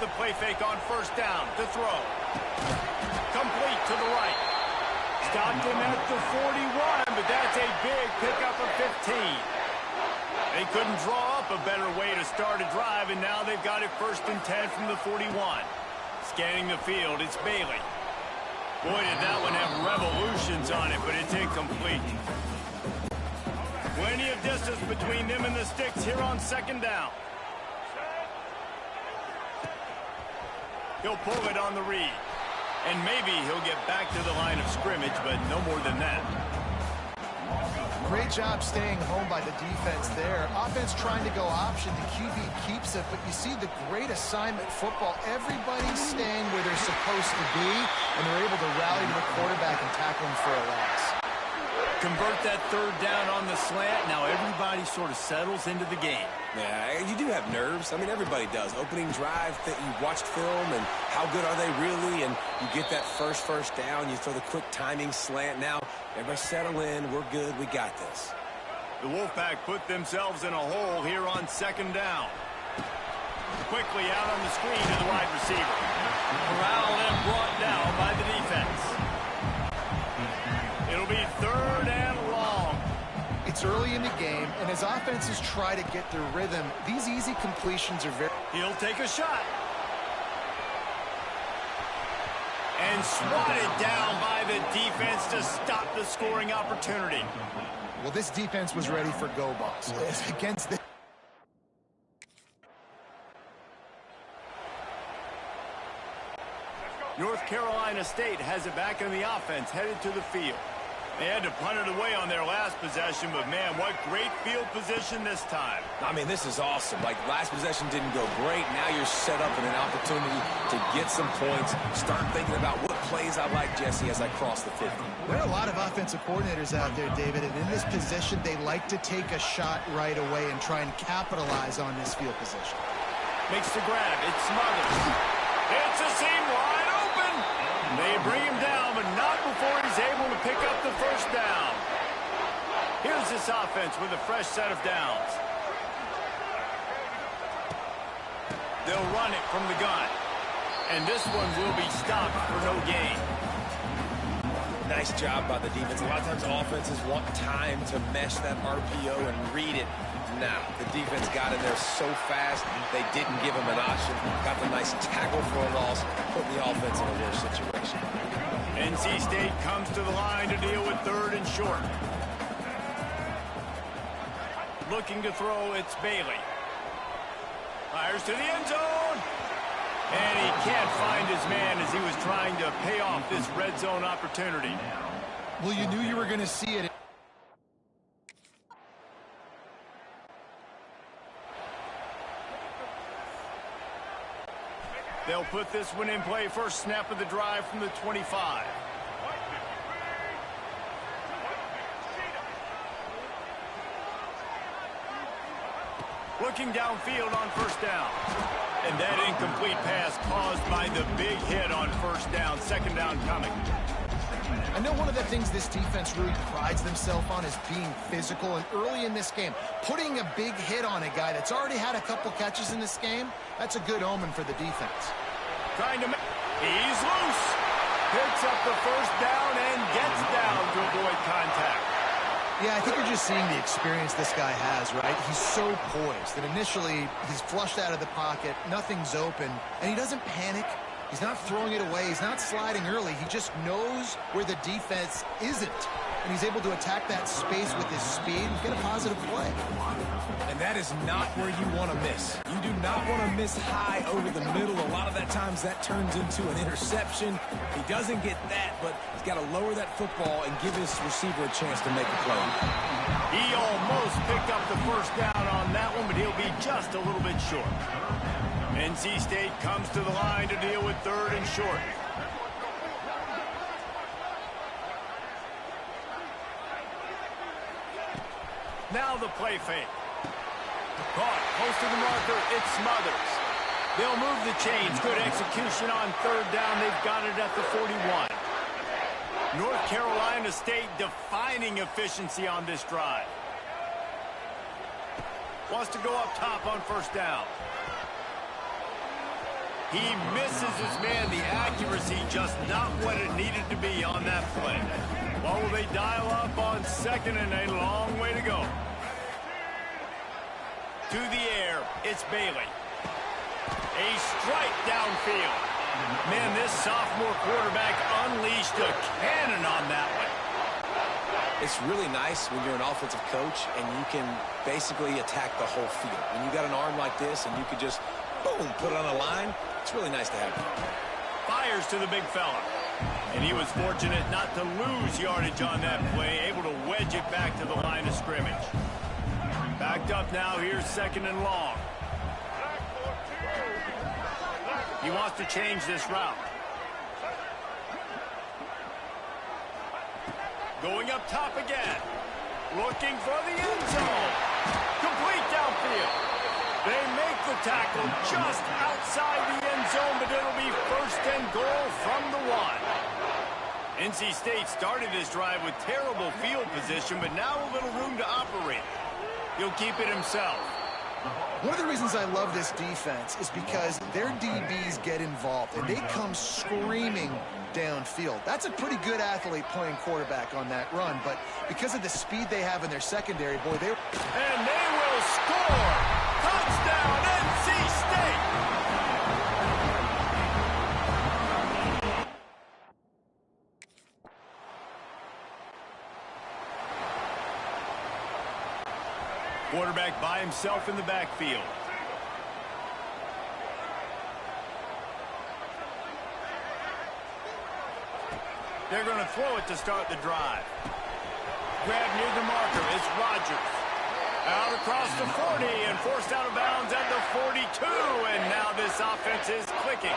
the play fake on first down to throw. Complete to the right. Stopped him at the 41, but that's a big pickup of 15. They couldn't draw up a better way to start a drive, and now they've got it 1st and 10 from the 41. Scanning the field, it's Bailey. Boy, did that one have revolutions on it, but it's incomplete. Plenty of distance between them and the sticks here on 2nd down. He'll pull it on the read. And maybe he'll get back to the line of scrimmage, but no more than that. Great job staying home by the defense there. Offense trying to go option. The QB keeps it, but you see the great assignment football. Everybody's staying where they're supposed to be, and they're able to rally to the quarterback and tackle him for a loss. Convert that 3rd down on the slant. Now everybody sort of settles into the game. Yeah, you do have nerves. I mean, everybody does. Opening drive, you watched film, and how good are they really? And you get that first down, you throw the quick timing slant. Now, everybody settle in. We're good. We got this. The Wolfpack put themselves in a hole here on 2nd down. Quickly out on the screen to the wide receiver. Corralled and brought down by the defense. It'll be 3rd and long. It's early in the game, and as offenses try to get their rhythm, these easy completions are very... He'll take a shot. And swatted down by the defense to stop the scoring opportunity. Well, this defense was ready for go balls. Against the... North Carolina State has it back in the offense, headed to the field. They had to punt it away on their last possession, but man, what great field position this time. I mean, this is awesome. Like, last possession didn't go great. Now you're set up in an opportunity to get some points. Start thinking about what plays I like, Jesse, as I cross the 50. There are a lot of offensive coordinators out there, David, and in this position, they like to take a shot right away and try and capitalize on this field position. Makes the grab. It's Smothers. It's a seam wide open. They bring him down, but not before he's able to pick up the 1st down. Here's this offense with a fresh set of downs. They'll run it from the gun. And this one will be stopped for no gain. Nice job by the defense. A lot of times offenses want time to mesh that RPO and read it. Now, the defense got in there so fast, they didn't give him an option. Got the nice tackle for a loss, put the offense in a worse situation. NC State comes to the line to deal with 3rd and short. Looking to throw, it's Bailey. Fires to the end zone. And he can't find his man as he was trying to pay off this red zone opportunity. Well, you knew you were going to see it. They'll put this one in play. First snap of the drive from the 25. Looking downfield on 1st down. And that incomplete pass caused by the big hit on 1st down. 2nd down coming. I know one of the things this defense really prides themselves on is being physical, and early in this game, putting a big hit on a guy that's already had a couple catches in this game, that's a good omen for the defense. Trying to make... He's loose. Picks up the 1st down and gets down to avoid contact. Yeah, I think you're just seeing the experience this guy has, right? He's so poised that initially he's flushed out of the pocket, nothing's open, and he doesn't panic. He's not throwing it away. He's not sliding early. He just knows where the defense isn't, and he's able to attack that space with his speed and get a positive play. And that is not where you want to miss. You do not want to miss high over the middle. A lot of that times that turns into an interception. He doesn't get that, but he's got to lower that football and give his receiver a chance to make a play. He almost picked up the 1st down on that one, but he'll be just a little bit short. NC State comes to the line to deal with 3rd and short. Now the play fake. Caught close to the marker, it's Smothers. They'll move the chains. Good execution on 3rd down. They've got it at the 41. North Carolina State defining efficiency on this drive. Wants to go up top on 1st down. He misses his man. The accuracy just not what it needed to be on that play. What will they dial up on second and a long way to go? To the air, it's Bailey. A strike downfield. Man, this sophomore quarterback unleashed a cannon on that one. It's really nice when you're an offensive coach and you can basically attack the whole field. When you got an arm like this and you could just, boom, put it on the line, it's really nice to have. Fires to the big fella. And he was fortunate not to lose yardage on that play, able to wedge it back to the line of scrimmage. Backed up now, here's second and long. He wants to change this route. Going up top again. Looking for the end zone. Complete downfield. They make the tackle just outside the end zone, but it'll be first and goal from the 1. NC State started this drive with terrible field position, but now a little room to operate. He'll keep it himself. One of the reasons I love this defense is because their DBs get involved, and they come screaming downfield. That's a pretty good athlete playing quarterback on that run, but because of the speed they have in their secondary, boy, they... And they will score! Touchdown, NC State! Quarterback by himself in the backfield. They're going to throw it to start the drive. Grab near the marker. It's Rodgers. Out across the 40 and forced out of bounds at the 42. And now this offense is clicking.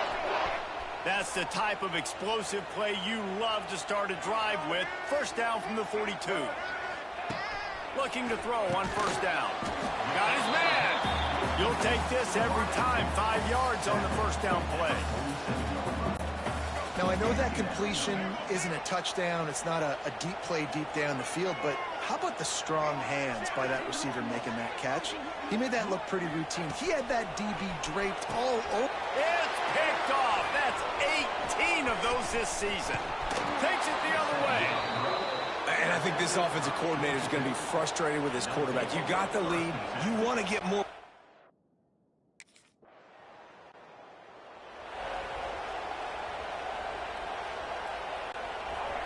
That's the type of explosive play you love to start a drive with. First down from the 42. Looking to throw on first down. Got his man. You'll take this every time. 5 yards on the first down play. Now, I know that completion isn't a touchdown. It's not a deep play deep down the field, but how about the strong hands by that receiver making that catch? He made that look pretty routine. He had that DB draped all over. It's picked off. That's 18 of those this season. Takes it the other way. And I think this offensive coordinator is going to be frustrated with his quarterback. You got the lead. You want to get more.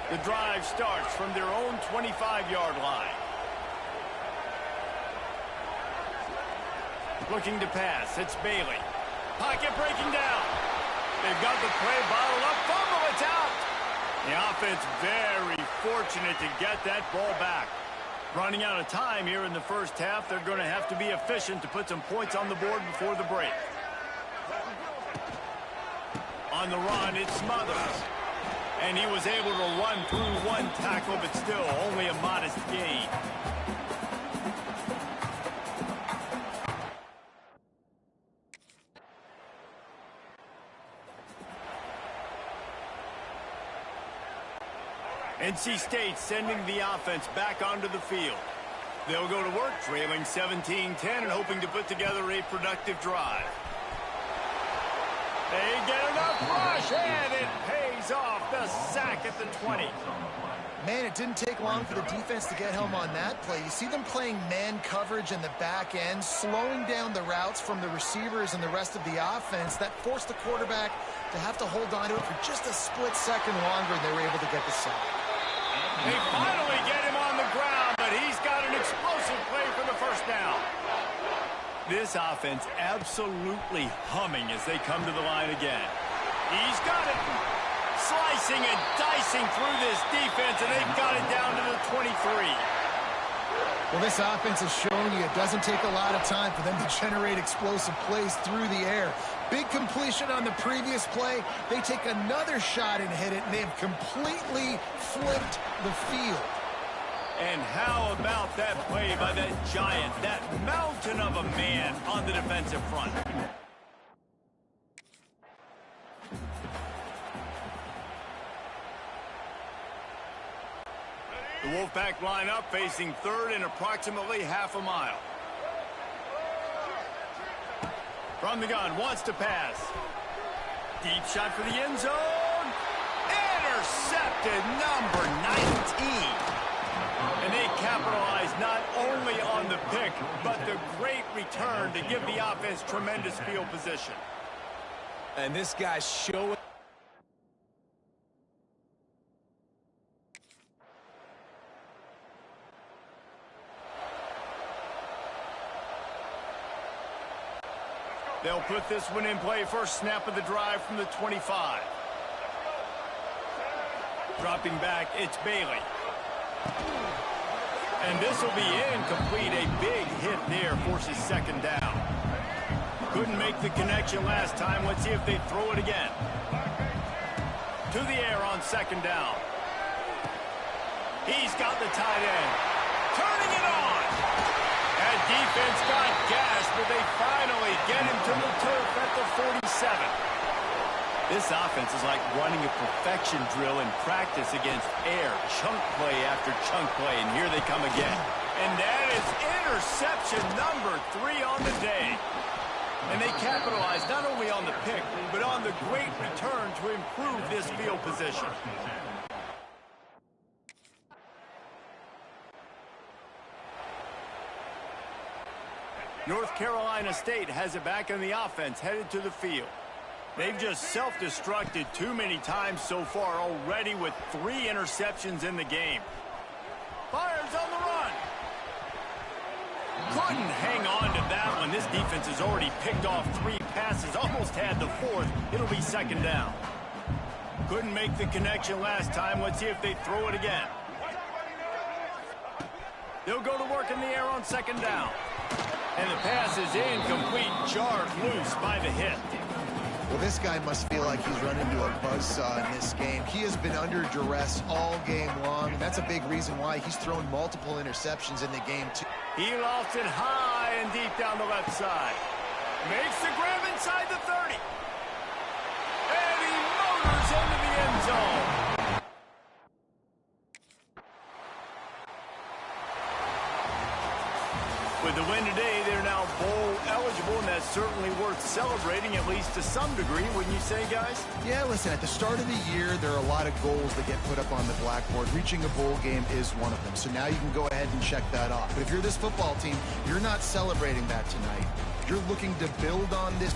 The drive starts from their own 25-yard line. Looking to pass. It's Bailey. Pocket breaking down. They've got the play bottled up. Fumble. It's out. The offense very fortunate to get that ball back. Running out of time here in the first half. They're going to have to be efficient to put some points on the board before the break. On the run, it's Smothers. And he was able to run through one tackle, but still only a modest gain. NC State sending the offense back onto the field. They'll go to work, trailing 17-10 and hoping to put together a productive drive. They get enough rush, and it pays off. The sack at the 20. Man, it didn't take long for the defense to get home on that play. You see them playing man coverage in the back end, slowing down the routes from the receivers and the rest of the offense. That forced the quarterback to have to hold on to it for just a split second longer, and they were able to get the sack. They finally get him on the ground, but he's got an explosive play for the first down. This offense absolutely humming as they come to the line again. He's got it. Slicing and dicing through this defense, and they've got it down to the 23. Well, this offense is showing you it doesn't take a lot of time for them to generate explosive plays through the air. Big completion on the previous play. They take another shot and hit it, and they have completely flipped the field. And how about that play by that giant, that mountain of a man on the defensive front? The Wolfpack line up, facing third and approximately half a mile. From the gun, wants to pass. Deep shot for the end zone. Intercepted, number 19. And they capitalize not only on the pick, but the great return to give the offense tremendous field position. And this guy's showing. They'll put this one in play. First snap of the drive from the 25. Dropping back, it's Bailey. And this will be incomplete. A big hit there forces second down. Couldn't make the connection last time. Let's see if they throw it again. To the air on second down. He's got the tight end. Turning it on. That defense got gas, but they finally get him to the turf at the 47. This offense is like running a perfection drill in practice against air. Chunk play after chunk play, and here they come again. And that is interception number 3 on the day. And they capitalize not only on the pick, but on the great return to improve this field position. North Carolina State has it back in the offense, headed to the field. They've just self-destructed too many times so far already with 3 interceptions in the game. Fires on the run. Couldn't hang on to that one. This defense has already picked off 3 passes, almost had the 4th. It'll be second down. Couldn't make the connection last time. Let's see if they throw it again. They'll go to work in the air on second down. And the pass is incomplete, jarred loose by the hit. Well, this guy must feel like he's run into a buzzsaw in this game. He has been under duress all game long, and that's a big reason why he's thrown multiple interceptions in the game, too. He lost it high and deep down the left side. Makes the grab inside the 30. And he motors into the end zone. With the win today, they're now bowl eligible, and that's certainly worth celebrating, at least to some degree, wouldn't you say, guys? Yeah, listen, at the start of the year, there are a lot of goals that get put up on the blackboard. Reaching a bowl game is one of them. So now you can go ahead and check that off. But if you're this football team, you're not celebrating that tonight. You're looking to build on this.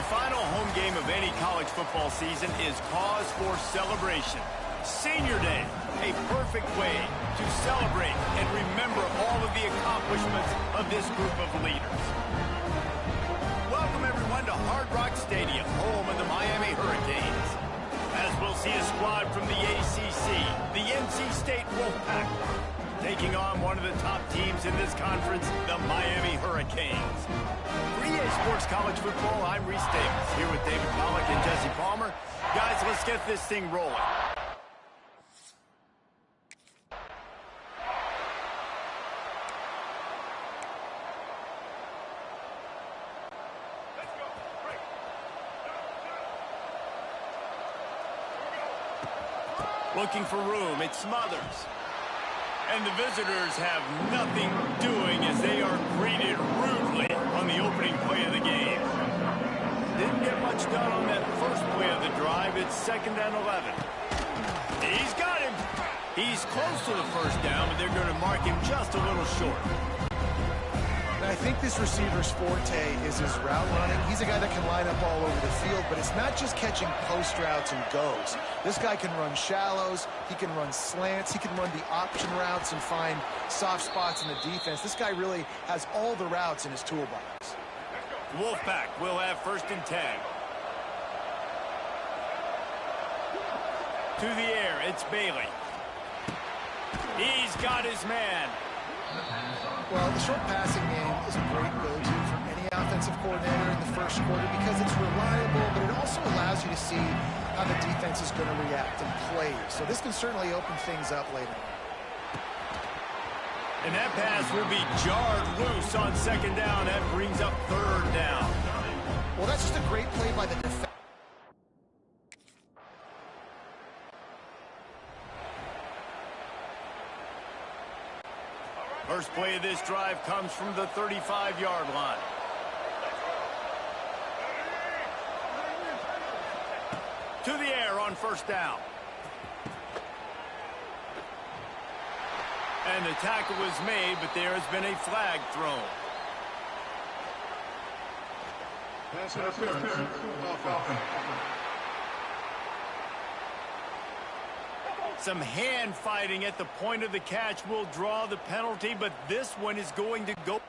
The final home game of any college football season is cause for celebration. Senior Day, a perfect way to celebrate and remember all of the accomplishments of this group of leaders. Welcome, everyone, to Hard Rock Stadium, home of the Miami Hurricanes. As we'll see a squad from the ACC, the NC State Wolfpack, taking on one of the top teams in this conference, the Miami Hurricanes. For EA Sports College Football, I'm Reese Davis, here with David Pollack and Jesse Palmer. Guys, let's get this thing rolling. Looking for room, it's Smothers. And the visitors have nothing doing as they are greeted rudely on the opening play of the game. Didn't get much done on that first play of the drive. It's 2nd and 11. He's got him. He's close to the first down, but they're going to mark him just a little short. And I think this receiver's forte is his route running. He's a guy that can line up all over the field, but it's not just catching post routes and goes. This guy can run shallows, he can run slants, he can run the option routes and find soft spots in the defense. This guy really has all the routes in his toolbox. Wolfpack will have 1st and 10. To the air, it's Bailey. He's got his man. Well, the short passing game is a great go-to for any offensive coordinator in the first quarter because it's reliable, but it also allows you to see how the defense is going to react and play. So this can certainly open things up later. And that pass will be jarred loose on 2nd down. That brings up 3rd down. Well, that's just a great play by the defense. First play of this drive comes from the 35-yard line. To the air on 1st down. And the tackle was made, but there has been a flag thrown. Pass interference. Some hand fighting at the point of the catch will draw the penalty, but this one is going to go.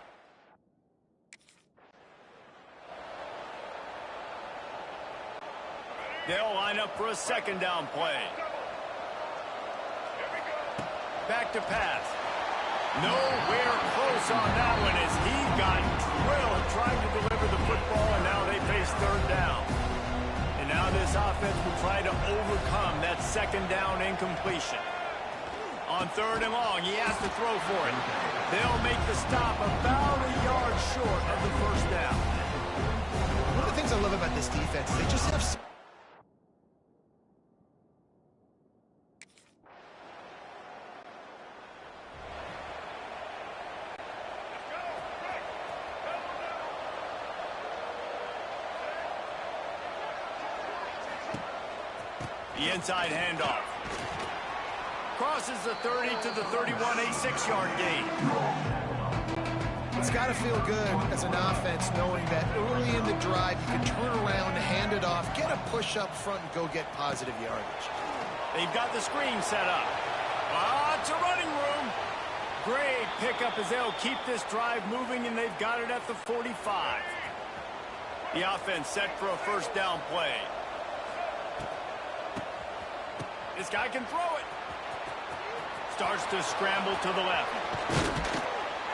They'll line up for a 2nd down play. Back to pass. Nowhere close on that one as he got drilled trying to deliver the football, and now they face 3rd down. And now this offense will try to overcome that 2nd down incompletion. On 3rd and long, he has to throw for it. They'll make the stop about a yard short of the 1st down. One of the things I love about this defense is they just have... The inside handoff. Crosses the 30 to the 31, a 6-yard gain. It's got to feel good as an offense knowing that early in the drive you can turn around, hand it off, get a push up front, and go get positive yardage. They've got the screen set up. Lots of running room. Great pickup as they'll keep this drive moving, and they've got it at the 45. The offense set for a 1st down play. This guy can throw it. Starts to scramble to the left.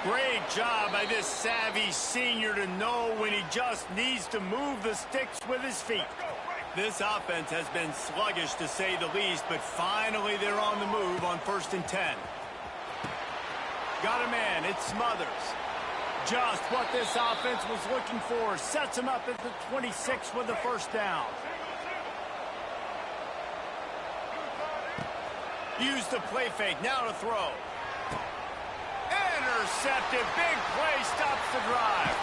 Great job by this savvy senior to know when he just needs to move the sticks with his feet. This offense has been sluggish to say the least, but finally they're on the move on 1st and 10. Got a man, it's Smothers. Just what this offense was looking for. Sets him up at the 26 with the 1st down. Use the play fake, now to throw. Intercepted, big play, stops the drive.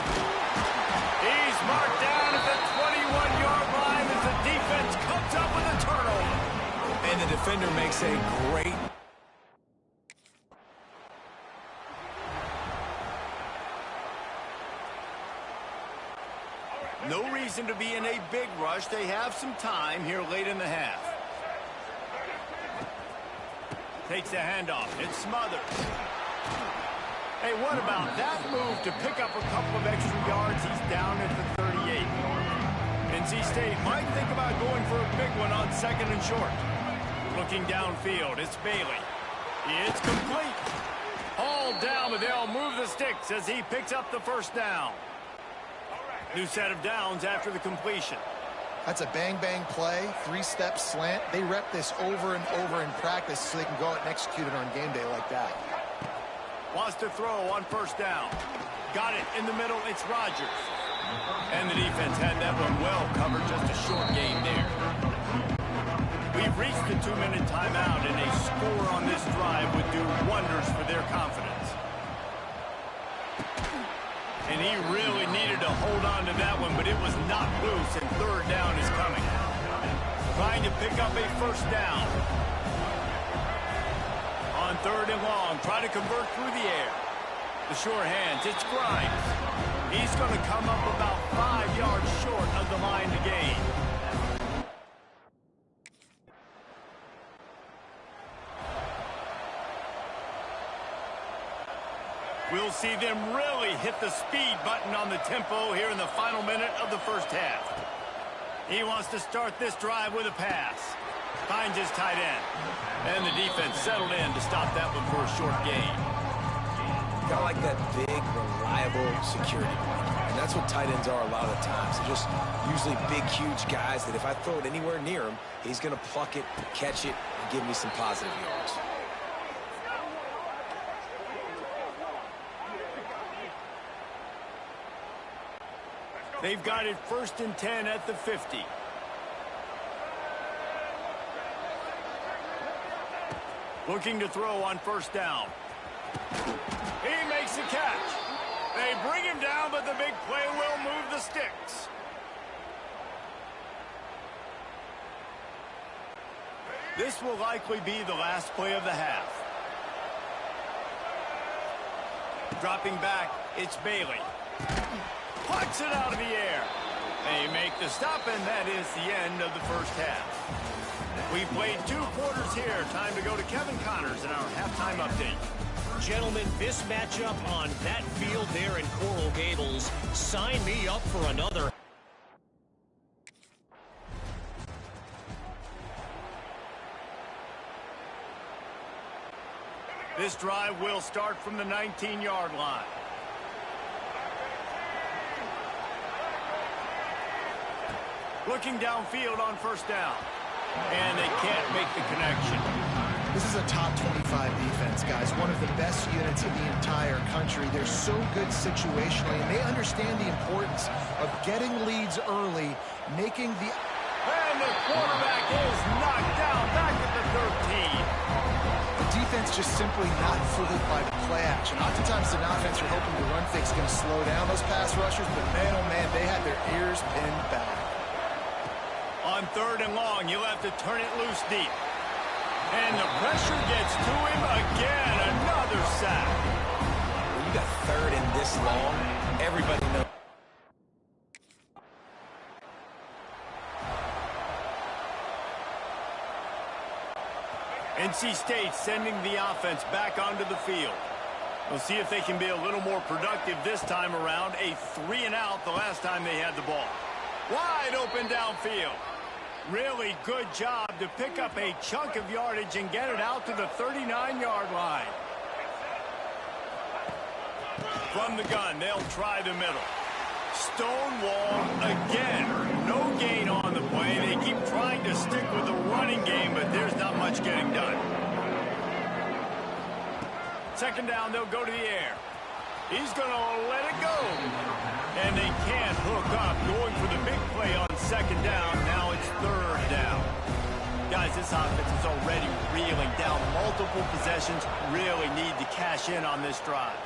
He's marked down at the 21-yard line as the defense comes up with a turnover. And the defender makes a great... No reason to be in a big rush. They have some time here late in the half. Takes the handoff. It's Smothers. Hey, what about that move to pick up a couple of extra yards? He's down at the 38. NC State might think about going for a big one on 2nd and short. Looking downfield, it's Bailey. It's complete. Hauled down, but they'll move the sticks as he picks up the first down. New set of downs after the completion. That's a bang-bang play, 3-step slant. They rep this over and over in practice so they can go out and execute it on game day like that. Wants to throw on 1st down. Got it in the middle. It's Rodgers. And the defense had that one well covered. Just a short game there. We've reached the 2-minute timeout, and a score on this drive would do wonders for their confidence. And he really needed to hold on to that one, but it was not loose, and 3rd down is coming. Trying to pick up a 1st down. On 3rd and long, try to convert through the air. The sure hands, it's Grimes. He's going to come up about 5 yards short of the line to gain. We'll see them really hit the speed button on the tempo here in the final minute of the 1st half. He wants to start this drive with a pass. Finds his tight end. And the defense settled in to stop that one for a short gain. Got like that big, reliable security blanket. And that's what tight ends are a lot of the times. They're just usually big, huge guys that if I throw it anywhere near him, he's going to pluck it, catch it, and give me some positive yards. They've got it 1st and 10 at the 50. Looking to throw on 1st down. He makes the catch. They bring him down, but the big play will move the sticks. This will likely be the last play of the half. Dropping back, it's Bailey. Plucks it out of the air. They make the stop, and that is the end of the 1st half. We've played 2 quarters here. Time to go to Kevin Connors in our halftime update. Gentlemen, this matchup on that field there in Coral Gables, sign me up for another. This drive will start from the 19-yard line. Looking downfield on 1st down. And they can't make the connection. This is a top 25 defense, guys. One of the best units in the entire country. They're so good situationally, and they understand the importance of getting leads early, making the... And the quarterback is knocked down back at the 13. The defense just simply not fooled by the play action. Oftentimes, an offense you're hoping the run fake's going to slow down those pass rushers, but man, oh man, they had their ears pinned back. On 3rd and long, you'll have to turn it loose deep. And the pressure gets to him again. Another sack. When you got 3rd and this long, everybody knows. NC State sending the offense back onto the field. We'll see if they can be a little more productive this time around. A 3-and-out the last time they had the ball. Wide open downfield. Really good job to pick up a chunk of yardage and get it out to the 39-yard line. From the gun, they'll try the middle. Stonewall again. No gain on the play. They keep trying to stick with the running game, but there's not much getting done. 2nd down, they'll go to the air. He's going to let it go. And they can't hook up. Going for the big play on 2nd down. Now it's 3rd down. Guys, this offense is already reeling down multiple possessions. Really need to cash in on this drive.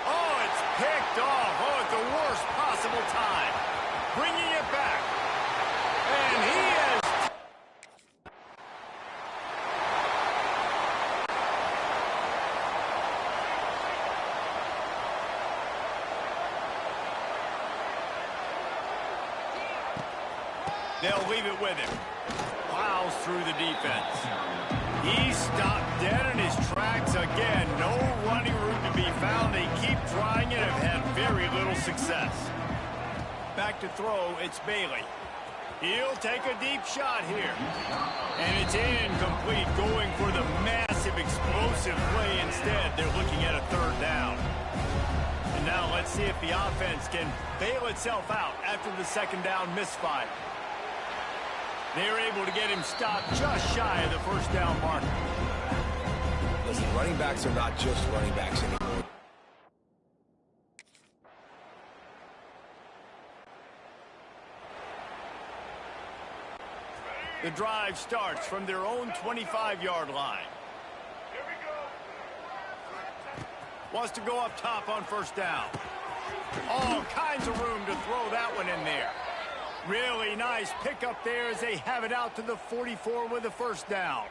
Oh, it's picked off. Oh, at the worst possible time. Bringing it back. And he is... They'll leave it with him. Plows through the defense. He stopped dead in his tracks again. No running room to be found. They keep trying it and have had very little success. Back to throw, it's Bailey. He'll take a deep shot here. And it's incomplete, going for the massive explosive play instead. They're looking at a third down. And now let's see if the offense can bail itself out after the second down misfire. They're able to get him stopped just shy of the first down marker. Listen, running backs are not just running backs anymore. The drive starts from their own 25-yard line. Here we go. Wants to go up top on first down. All kinds of room to throw that one in there. Really nice pickup there as they have it out to the 44 with a first down.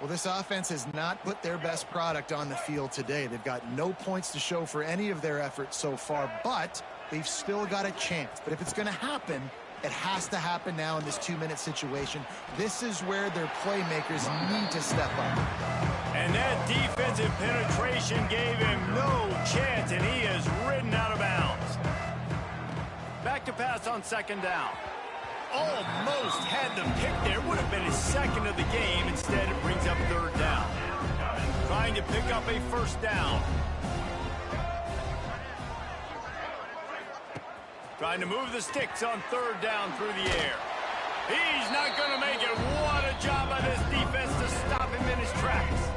Well, this offense has not put their best product on the field today. They've got no points to show for any of their efforts so far, but they've still got a chance. But if it's going to happen, it has to happen now in this 2-minute situation. This is where their playmakers need to step up. And that defensive penetration gave him no chance, and he is ridden out of bounds. Back to pass on second down. Almost had the pick there. Would have been his second of the game. Instead, it brings up third down. Trying to pick up a first down. Trying to move the sticks on third down through the air. He's not going to make it. What a job by this defense to stop him in his tracks.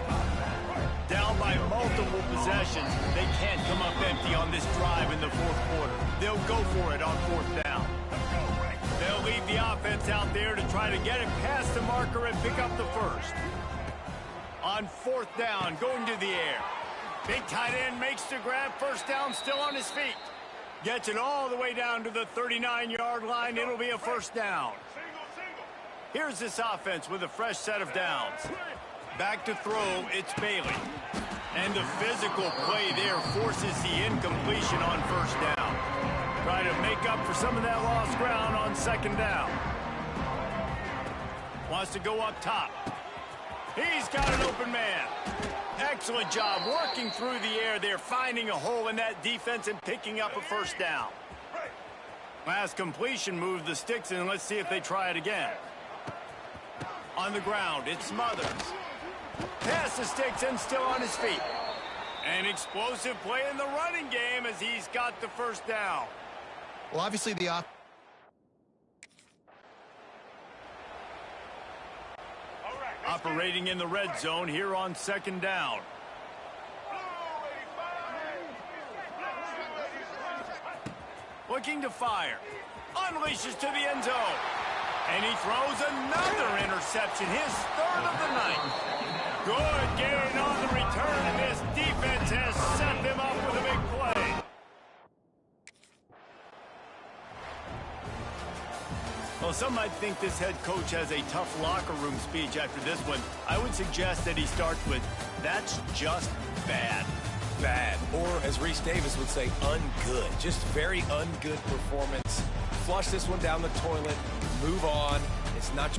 Down by multiple possessions. They can't come up empty on this drive in the fourth quarter. They'll go for it on fourth down. They'll leave the offense out there to try to get it past the marker and pick up the first. On fourth down, going to the air. Big tight end makes the grab. First down, still on his feet. Gets it all the way down to the 39-yard line. It'll be a first down. Here's this offense with a fresh set of downs. Back to throw, it's Bailey. And the physical play there forces the incompletion on first down. Try to make up for some of that lost ground on second down. Wants to go up top. He's got an open man. Excellent job working through the air there, finding a hole in that defense and picking up a first down. Last completion moved the sticks, and let's see if they try it again. On the ground, it's Smothers. Past the sticks and still on his feet. An explosive play in the running game as he's got the first down. Well, obviously the operating in the red zone here on second down. Looking to fire. Unleashes to the end zone. And he throws another interception, his third of the night. Good gain on the return, and this defense has set them up with a big play. Well, some might think this head coach has a tough locker room speech after this one. I would suggest that he starts with, "That's just bad." Bad. Or, as Reese Davis would say, ungood. Just very ungood performance. Flush this one down the toilet. Move on. It's not...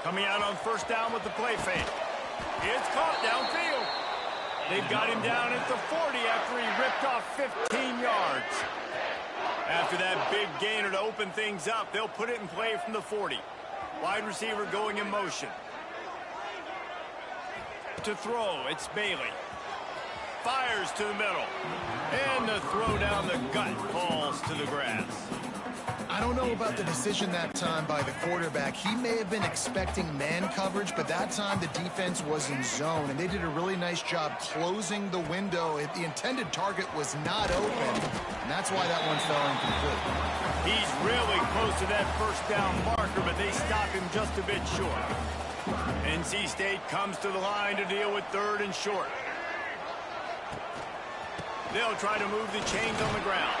Coming out on first down with the play fake. It's caught downfield. They've got him down at the 40 after he ripped off 15 yards. After that big gainer to open things up, they'll put it in play from the 40. Wide receiver going in motion. To throw, it's Bailey. Fires to the middle. And the throw down the gut falls to the grass. I don't know about the decision that time by the quarterback. He may have been expecting man coverage, but that time the defense was in zone, and they did a really nice job closing the window. The intended target was not open, and that's why that one fell incomplete. He's really close to that first down marker, but they stop him just a bit short. NC State comes to the line to deal with third and short. They'll try to move the chains on the ground.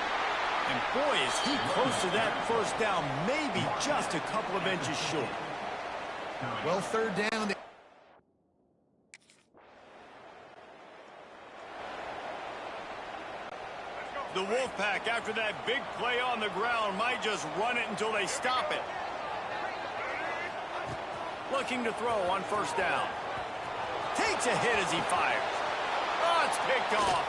And boy, is he close to that first down, maybe just a couple of inches short. Well, third down. The Wolfpack, after that big play on the ground, might just run it until they stop it. Looking to throw on first down. Takes a hit as he fires. Oh, it's picked off.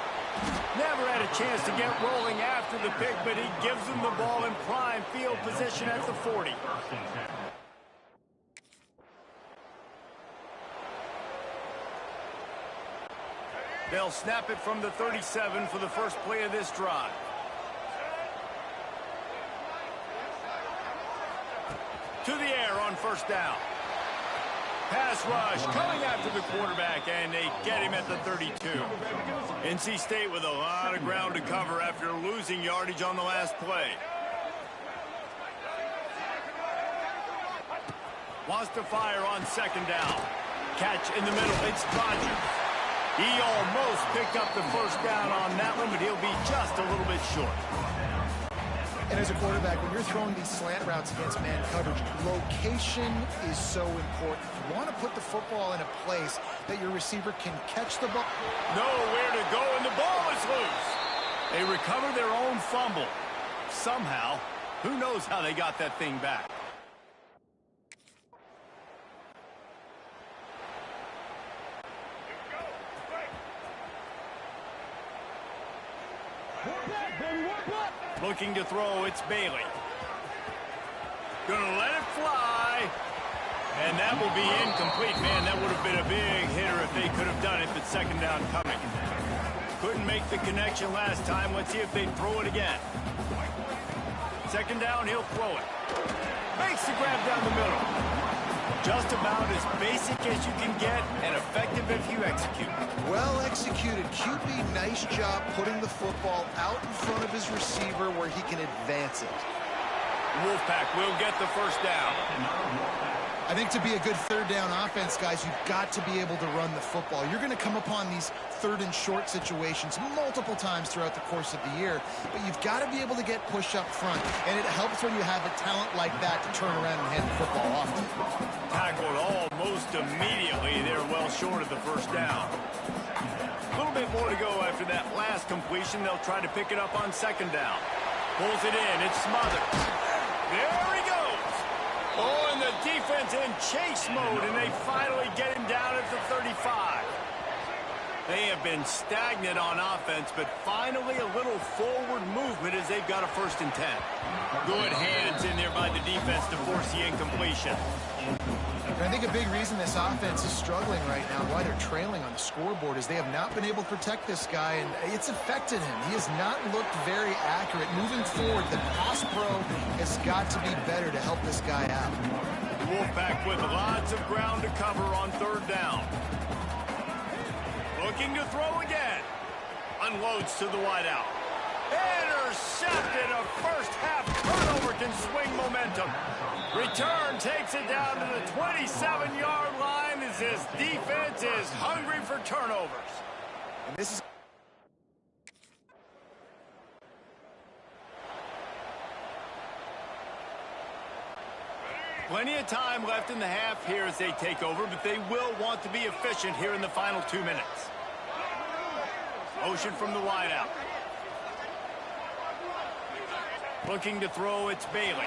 Never had a chance to get rolling after the pick, but he gives them the ball in prime field position at the 40. They'll snap it from the 37 for the first play of this drive. To the air on first down. Pass rush coming after the quarterback, and they get him at the 32. NC State with a lot of ground to cover after losing yardage on the last play. Wants to fire on second down. Catch in the middle. It's Rogers. He almost picked up the first down on that one, but he'll be just a little bit short. And as a quarterback, when you're throwing these slant routes against man coverage, location is so important. You want to put the football in a place that your receiver can catch the ball. Nowhere to go, and the ball is loose. They recover their own fumble. Somehow, who knows how they got that thing back. Looking to throw, it's Bailey. Gonna let it fly. And that will be incomplete. Man, that would have been a big hitter if they could have done it, but second down coming. Couldn't make the connection last time. Let's see if they throw it again. Second down, he'll throw it. Makes the grab down the middle. Just about as basic as you can get and effective if you execute. Well executed. QB, nice job putting the football out in front of his receiver where he can advance it. Wolfpack will get the first down. I think to be a good third down offense, guys, you've got to be able to run the football. You're going to come upon these third and short situations multiple times throughout the course of the year, but you've got to be able to get push up front, and it helps when you have a talent like that to turn around and hand the football off. Tackled almost immediately. They're well short of the first down. A little bit more to go after that last completion. They'll try to pick it up on second down. Pulls it in. It's Smothers. There he goes. Oh, and the defense in chase mode, and they finally get him down at the 35. They have been stagnant on offense, but finally a little forward movement as they've got a 1st and 10. Good hands in there by the defense to force the incompletion. I think a big reason this offense is struggling right now, why they're trailing on the scoreboard, is they have not been able to protect this guy, and it's affected him. He has not looked very accurate. Moving forward, the pass pro has got to be better to help this guy out. The Wolfpack with lots of ground to cover on third down. Looking to throw again. Unloads to the wideout. Intercepted. A first half turnover can swing momentum. Return takes it down to the 27-yard line as this defense is hungry for turnovers. And this is plenty of time left in the half here as they take over, but they will want to be efficient here in the final 2 minutes. Motion from the wideout. Looking to throw, it's Bailey.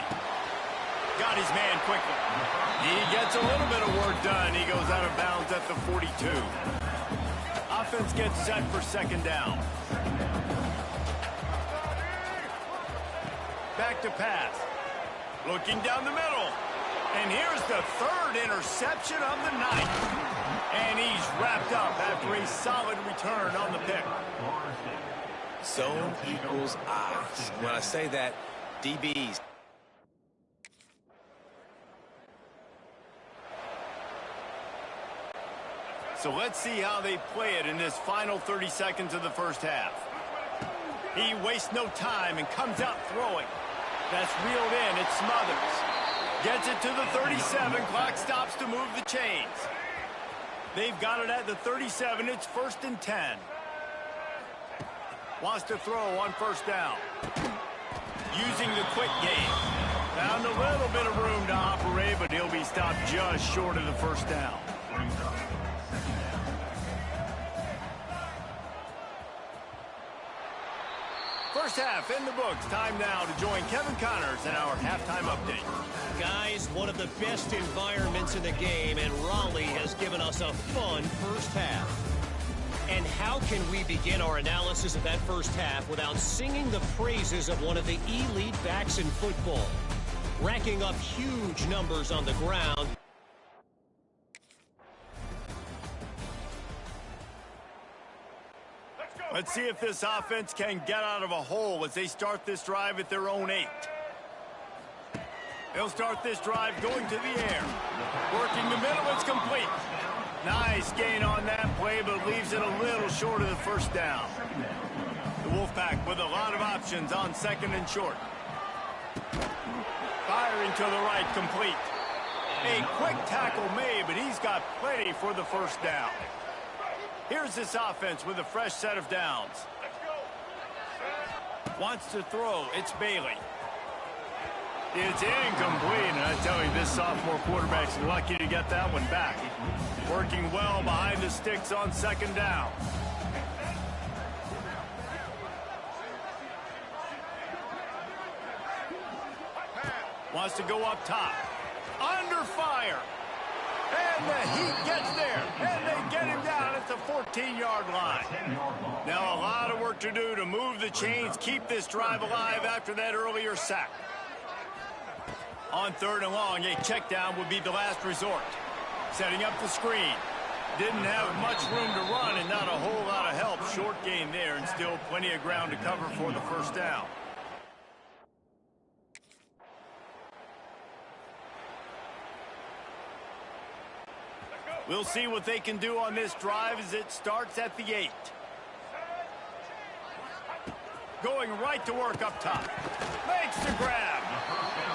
Got his man quickly. He gets a little bit of work done. He goes out of bounds at the 42. Offense gets set for second down. Back to pass. Looking down the middle. And here's the 3rd interception of the night. And he's wrapped up after a solid return on the pick. Zone equals eyes. When I say that, DBs. So let's see how they play it in this final 30 seconds of the first half. He wastes no time and comes out throwing. That's reeled in. It's Smothers. Gets it to the 37. Clock stops to move the chains. They've got it at the 37. It's 1st and 10. Wants to throw on first down. Using the quick game. Found a little bit of room to operate, but he'll be stopped just short of the first down. First half in the books. Time now to join Kevin Connors in our halftime update. Guys, one of the best environments in the game, and Raleigh has given us a fun first half. And how can we begin our analysis of that first half without singing the praises of one of the elite backs in football? Racking up huge numbers on the ground. Let's see if this offense can get out of a hole as they start this drive at their own 8. They'll start this drive going to the air. Working the middle, it's complete. Nice gain on that play, but leaves it a little short of the first down. The Wolfpack with a lot of options on second and short. Firing to the right, complete. A quick tackle made, but he's got plenty for the first down. Here's this offense with a fresh set of downs. Wants to throw, it's Bailey. It's incomplete, and I tell you, this sophomore quarterback's lucky to get that one back. Working well behind the sticks on second down. Wants to go up top. Under fire. And the Heat gets there. And they get him down at the 14-yard line. Now a lot of work to do to move the chains, keep this drive alive after that earlier sack. On third and long, a check down would be the last resort. Setting up the screen. Didn't have much room to run and not a whole lot of help. Short gain there and still plenty of ground to cover for the first down. We'll see what they can do on this drive as it starts at the 8. Going right to work up top. Makes the grab.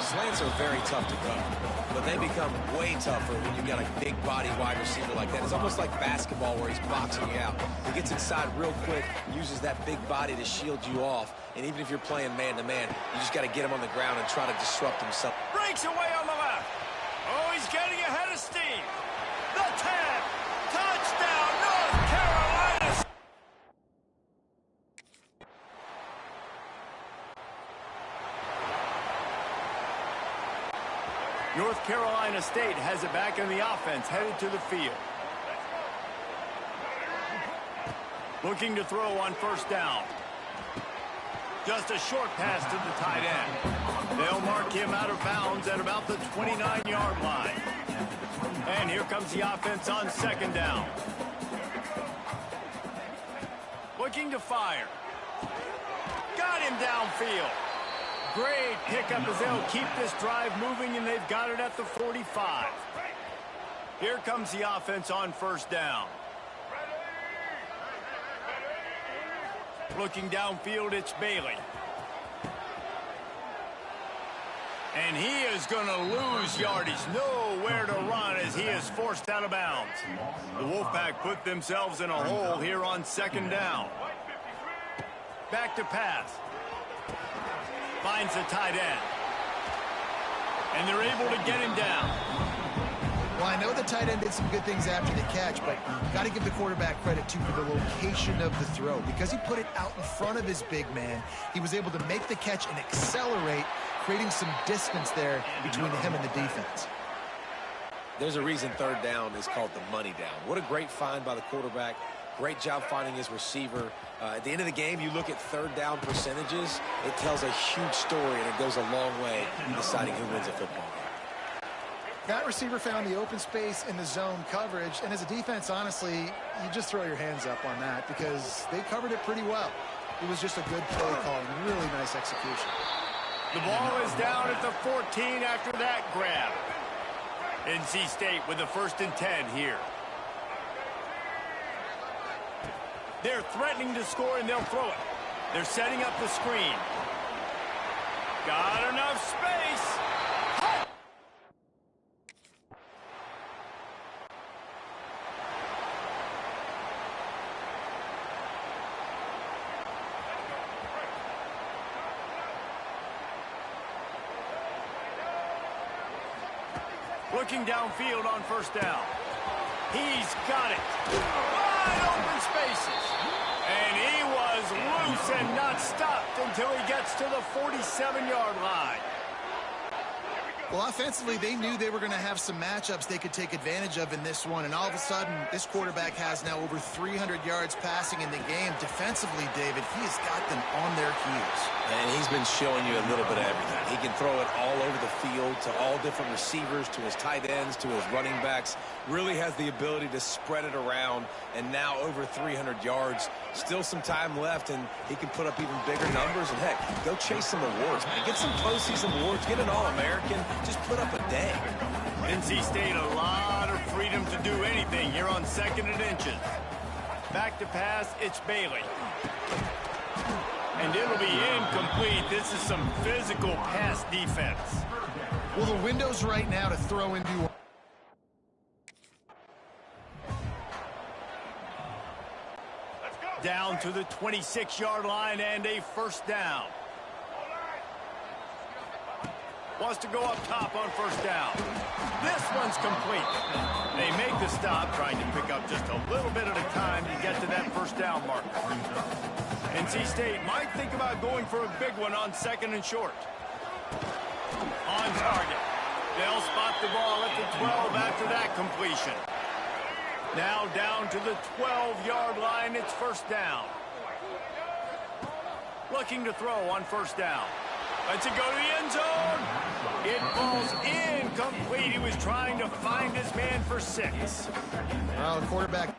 Slants are very tough to cover, but they become way tougher when you've got a big body wide receiver like that. It's almost like basketball where he's boxing you out. He gets inside real quick, uses that big body to shield you off, and even if you're playing man-to-man, you just got to get him on the ground and try to disrupt himself. Breaks away on the left. Oh, he's getting ahead of steam. The 10. Touchdown, North Carolina. North Carolina State has it back in the offense, headed to the field. Looking to throw on first down. Just a short pass to the tight end. They'll mark him out of bounds at about the 29-yard line. And here comes the offense on second down. Looking to fire. Got him downfield. Great pickup as they'll keep this drive moving, and they've got it at the 45. Here comes the offense on first down. Looking downfield, it's Bailey. And he is going to lose yardage. Nowhere to run as he is forced out of bounds. The Wolfpack put themselves in a hole here on second down. Back to pass. Finds the tight end. And they're able to get him down. Well, I know the tight end did some good things after the catch, but got to give the quarterback credit, too, for the location of the throw. Because he put it out in front of his big man, he was able to make the catch and accelerate, creating some distance there between him and the defense. There's a reason third down is called the money down. What a great find by the quarterback. Great job finding his receiver. At the end of the game, you look at third down percentages, it tells a huge story, and it goes a long way in deciding who wins a football game. That receiver found the open space in the zone coverage, and as a defense, honestly, you just throw your hands up on that because they covered it pretty well. It was just a good play call and really nice execution. The ball is down at the 14 after that grab. NC State with the 1st and 10 here. They're threatening to score, and they'll throw it. They're setting up the screen. Got enough space. Looking downfield on first down. He's got it. Wide open spaces. And he was loose and not stopped until he gets to the 47-yard line. Well, offensively, they knew they were going to have some matchups they could take advantage of in this one, and all of a sudden, this quarterback has now over 300 yards passing in the game. Defensively, David, he has got them on their heels. And he's been showing you a little bit of everything. He can throw it all over the field to all different receivers, to his tight ends, to his running backs. Really has the ability to spread it around, and now over 300 yards. Still some time left, and he can put up even bigger numbers. And, heck, go chase some awards, man. Get some postseason awards. Get an All-American. Just put up a day. NC State, a lot of freedom to do anything here on 2nd and inches. Back to pass, it's Bailey. And it'll be incomplete. This is some physical pass defense. Well, the window's right now to throw into... Down to the 26-yard line and a first down. Wants to go up top on first down. This one's complete. They make the stop, trying to pick up just a little bit at a time to get to that first down marker. NC State might think about going for a big one on 2nd and short. On target. They'll spot the ball at the 12 after that completion. Now down to the 12-yard line, it's first down. Looking to throw on first down. Lets it go to the end zone. It falls incomplete. He was trying to find his man for 6. Well, the quarterback...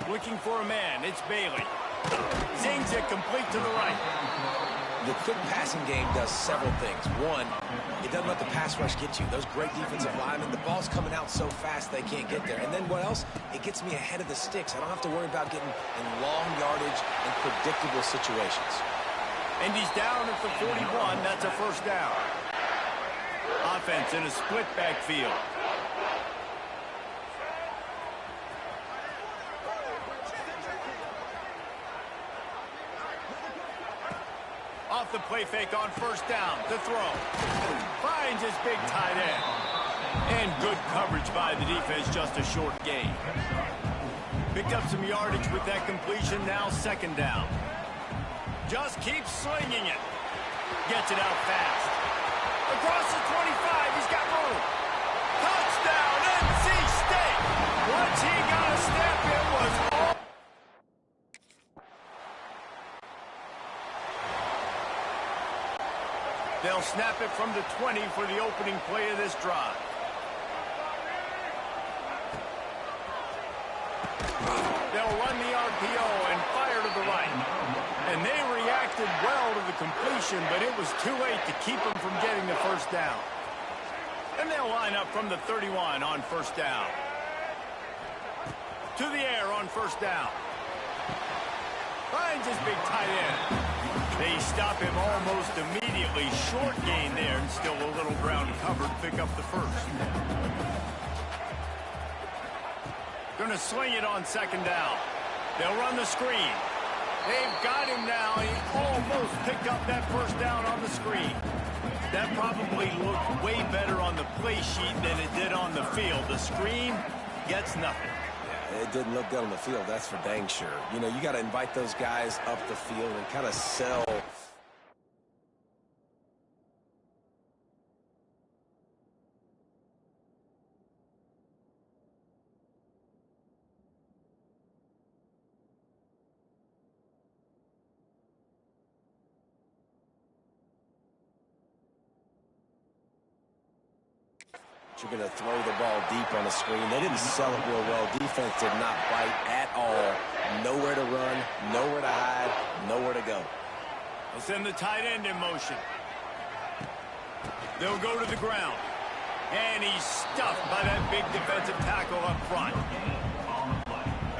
looking for a man. It's Bailey. Zings it complete to the right. The quick passing game does several things. One, it doesn't let the pass rush get you. Those great defensive linemen, the ball's coming out so fast they can't get there. And then what else? It gets me ahead of the sticks. I don't have to worry about getting in long yardage and predictable situations. And he's down at the 41. That's a first down. Offense in a split backfield. Off the play fake on first down. To throw. Finds his big tight end. And good coverage by the defense. Just a short gain. Picked up some yardage with that completion. Now second down. Just keeps slinging it. Gets it out fast. Across the 25. He's got room. Touchdown, NC State. Once he got a step, it was all. They'll snap it from the 20 for the opening play of this drive. They'll run the RPO and fire to the right. And they reacted well to the completion, but it was too late to keep them from getting the first down. And they'll line up from the 31 on first down. To the air on first down. Finds his big tight end. They stop him almost immediately. Short gain there, and still a little ground covered. Pick up the first. Going to sling it on second down. They'll run the screen. They've got him now. He almost picked up that first down on the screen. That probably looked way better on the play sheet than it did on the field. The screen gets nothing. It didn't look good on the field, that's for dang sure. You know, you got to invite those guys up the field and kind of sell. You're going to throw the ball deep on the screen. They didn't sell it real well. Defense did not bite at all. Nowhere to run, nowhere to hide, nowhere to go. They'll send the tight end in motion. They'll go to the ground. And he's stuffed by that big defensive tackle up front.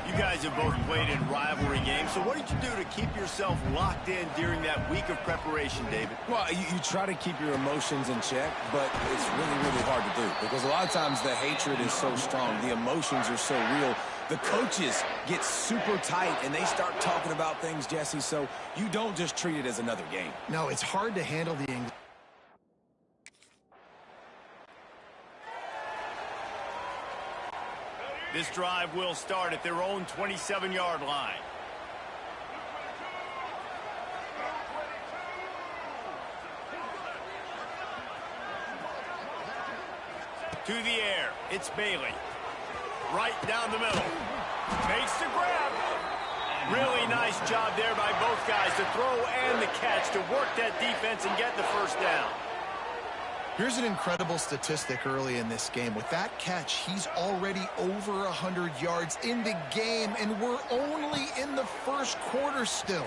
You guys have both played in rivalry games, so what did you do to keep yourself locked in during that week of preparation, David? Well, you try to keep your emotions in check, but it's really, really hard to do because a lot of times the hatred is so strong. The emotions are so real. The coaches get super tight, and they start talking about things, Jesse, so you don't just treat it as another game. No, it's hard to handle the anxiety. This drive will start at their own 27-yard line. To the air, it's Bailey. Right down the middle. Makes the grab. Really nice job there by both guys, the throw and the catch, to work that defense and get the first down. Here's an incredible statistic early in this game. With that catch, he's already over 100 yards in the game, and we're only in the first quarter still.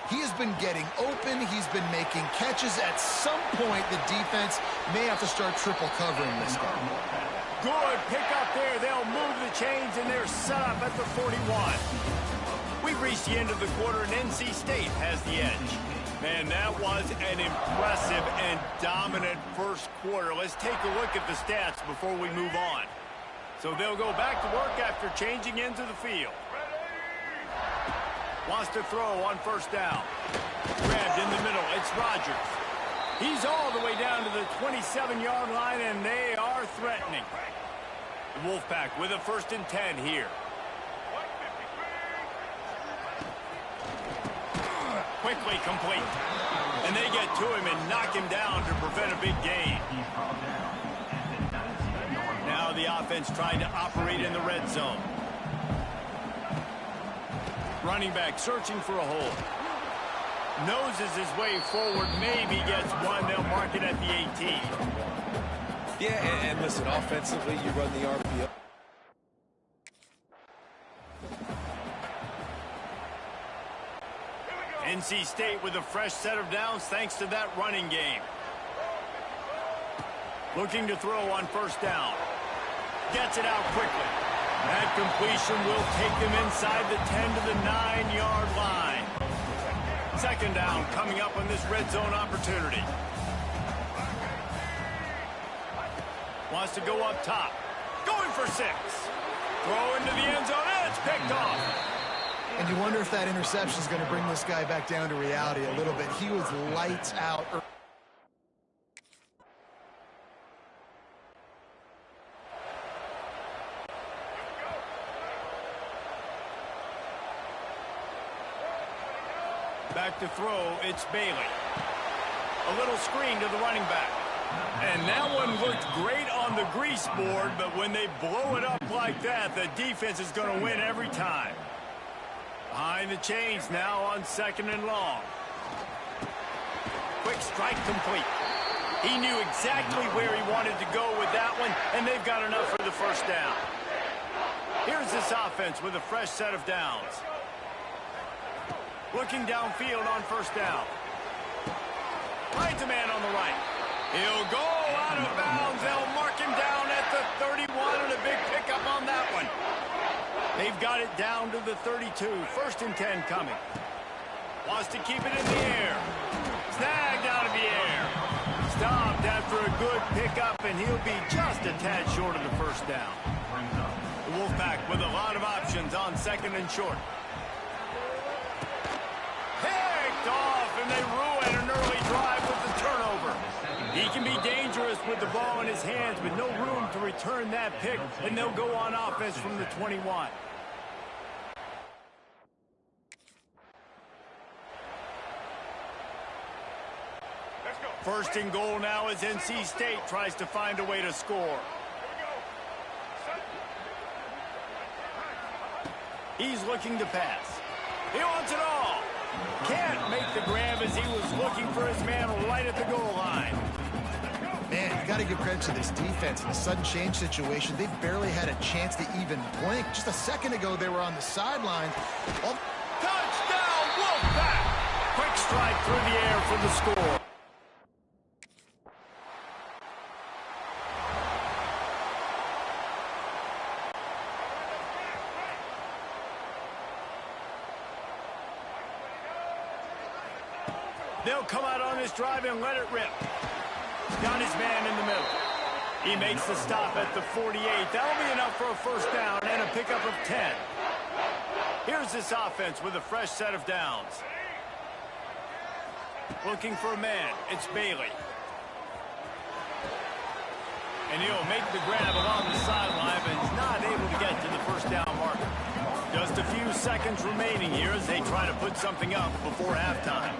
He has been getting open. He's been making catches. At some point, the defense may have to start triple covering this guy. Good pick up there. They'll move the chains, and they're set up at the 41. We've reached the end of the quarter, and NC State has the edge. Man, that was an impressive and dominant first quarter. Let's take a look at the stats before we move on. So they'll go back to work after changing into the field. Wants to throw on first down. Grabbed in the middle. It's Rogers. He's all the way down to the 27-yard line, and they are threatening. The Wolfpack with a 1st and 10 here. Quickly complete. And they get to him and knock him down to prevent a big gain. Now the offense trying to operate in the red zone. Running back searching for a hole. Noses his way forward, maybe gets one. They'll mark it at the 18. Yeah, and listen, offensively, you run the RPO. NC State with a fresh set of downs thanks to that running game. Looking to throw on first down. Gets it out quickly. That completion will take them inside the 10 to the 9-yard line. Second down coming up on this red zone opportunity. Wants to go up top. Going for 6. Throw into the end zone, and it's picked off. And you wonder if that interception is going to bring this guy back down to reality a little bit. He was lights out. Back to throw, it's Bailey. A little screen to the running back. And that one looked great on the grease board, but when they blow it up like that, the defense is going to win every time. Behind the chains now on 2nd and long. Quick strike complete. He knew exactly where he wanted to go with that one, and they've got enough for the first down. Here's this offense with a fresh set of downs. Looking downfield on first down. Finds a man on the right. He'll go out of bounds. They'll mark him down at the 31, and a big pickup on that one. They've got it down to the 32. 1st and 10 coming. Wants to keep it in the air. Snagged out of the air. Stopped after a good pickup, and he'll be just a tad short of the first down. The Wolfpack with a lot of options on 2nd and short. Picked off, and they ruin an early drive with the turnover. He can be dangerous with the ball in his hands, but no room to return that pick, and they'll go on offense from the 21. First and goal now as NC State tries to find a way to score. He's looking to pass. He wants it all. Can't make the grab as he was looking for his man right at the goal line. Man, you got to give credit to this defense. In a sudden change situation, they barely had a chance to even blink. Just a second ago, they were on the sideline. Oh. Touchdown, Wolfpack! Quick strike through the air for the score. They'll come out on this drive and let it rip. Got his man in the middle. He makes the stop at the 48. That'll be enough for a first down and a pickup of 10. Here's this offense with a fresh set of downs. Looking for a man. It's Bailey. And he'll make the grab along the sideline, but he's not able to get to the first down marker. Just a few seconds remaining here as they try to put something up before halftime.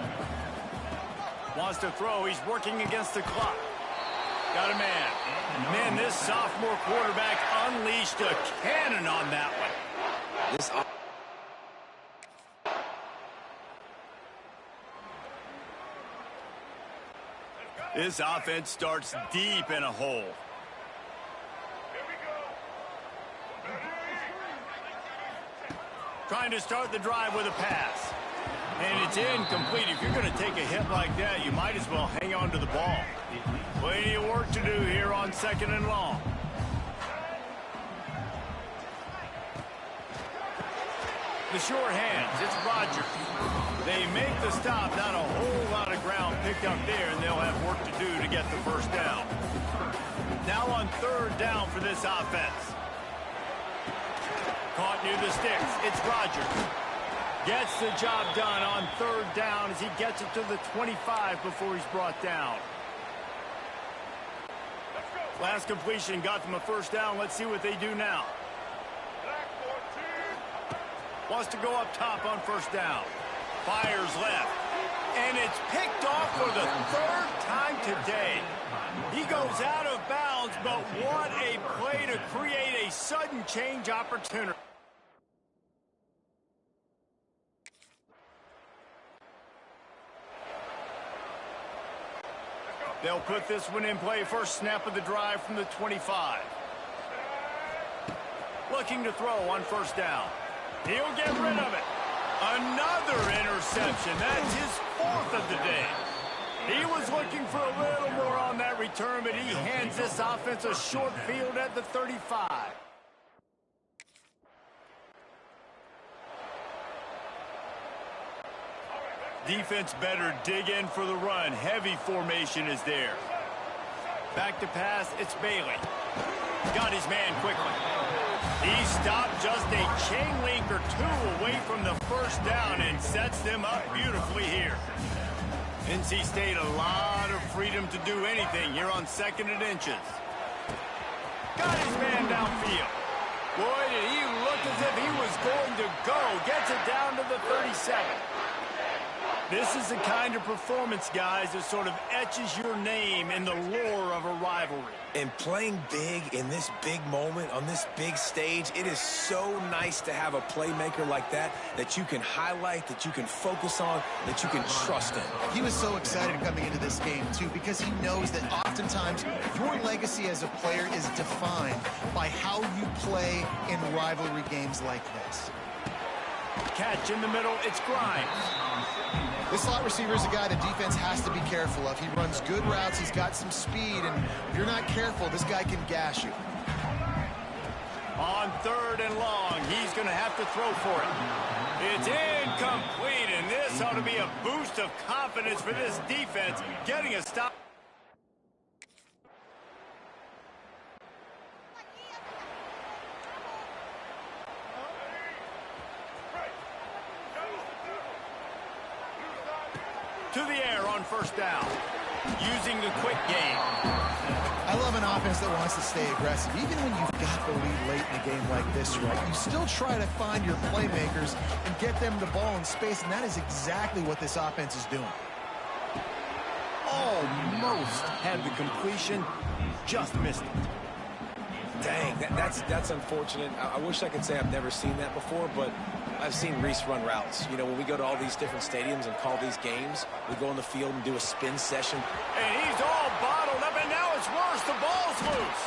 Wants to throw. He's working against the clock. Got a man. Man, this sophomore quarterback unleashed a cannon on that one. This offense starts deep in a hole. Trying to start the drive with a pass. And it's incomplete. If you're going to take a hit like that, you might as well hang on to the ball. Plenty of work to do here on 2nd and long. The sure hands, it's Rogers. They make the stop, not a whole lot of ground picked up there, and they'll have work to do to get the first down. Now on 3rd down for this offense. Caught near the sticks, it's Rogers. Gets the job done on 3rd down as he gets it to the 25 before he's brought down. Last completion got them a first down. Let's see what they do now. Wants to go up top on first down. Fires left. And it's picked off for the 3rd time today. He goes out of bounds, but what a play to create a sudden change opportunity. They'll put this one in play. First snap of the drive from the 25. Looking to throw on first down. He'll get rid of it. Another interception. That's his fourth of the day. He was looking for a little more on that return, but he hands this offense a short field at the 35. Defense better dig in for the run. Heavy formation is there. Back to pass, it's Bailey. Got his man quickly. He stopped just a chain link or two away from the first down and sets them up beautifully here. NC State a lot of freedom to do anything here on 2nd and inches. Got his man downfield. Boy, did he look as if he was going to go. Gets it down to the 37. This is the kind of performance, guys, that sort of etches your name in the lore of a rivalry. And playing big in this big moment, on this big stage, it is so nice to have a playmaker like that you can highlight, that you can focus on, that you can trust in. He was so excited coming into this game, too, because he knows that oftentimes your legacy as a player is defined by how you play in rivalry games like this. Catch in the middle, it's Grimes. This slot receiver is a guy the defense has to be careful of. He runs good routes, he's got some speed, and if you're not careful, this guy can gash you. On 3rd and long, he's going to have to throw for it. It's incomplete, and this ought to be a boost of confidence for this defense, getting a stop. To the air on 1st down, using the quick game. I love an offense that wants to stay aggressive. Even when you've got the lead late in a game like this, right, you still try to find your playmakers and get them the ball in space, and that is exactly what this offense is doing. Almost had the completion, just missed it. Dang, that's unfortunate. I wish I could say I've never seen that before, but I've seen Reese run routes. You know, when we go to all these different stadiums and call these games, we go on the field and do a spin session. And he's all bottled up, and now it's worse. The ball's loose.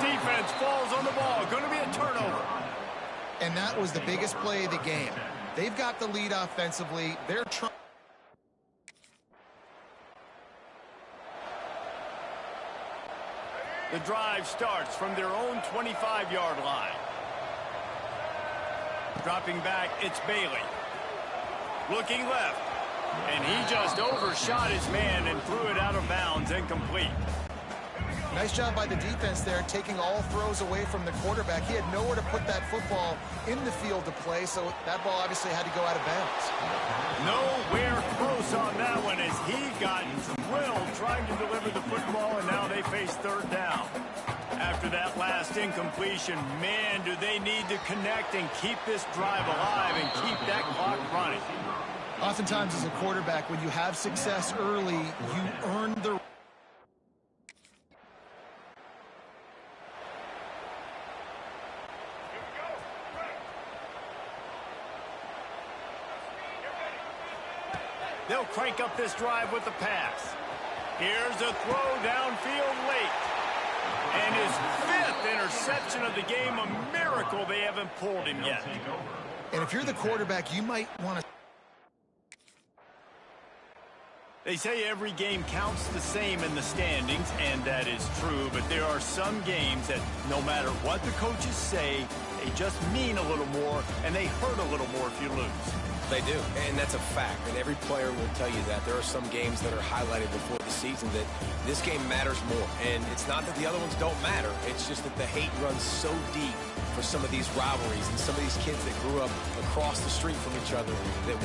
Defense falls on the ball. Going to be a turnover. And that was the biggest play of the game. They've got the lead offensively. They're trying. The drive starts from their own 25-yard line. Dropping back, it's Bailey. Looking left. And he just overshot his man and threw it out of bounds, incomplete. Nice job by the defense there, taking all throws away from the quarterback. He had nowhere to put that football in the field to play, so that ball obviously had to go out of bounds. Nowhere close on that one as he got drilled trying to deliver the football, and now they face 3rd down. After that last incompletion, man, do they need to connect and keep this drive alive and keep that clock running. Oftentimes as a quarterback, when you have success early, you earn the... They'll crank up this drive with the pass. Here's a throw downfield late. And his 5th interception of the game, a miracle they haven't pulled him yet. And if you're the quarterback, you might want to... They say every game counts the same in the standings, and that is true, but there are some games that no matter what the coaches say, they just mean a little more, and they hurt a little more if you lose. They do, and that's a fact, and every player will tell you that. There are some games that are highlighted before the season that this game matters more, and it's not that the other ones don't matter. It's just that the hate runs so deep for some of these rivalries and some of these kids that grew up across the street from each other that...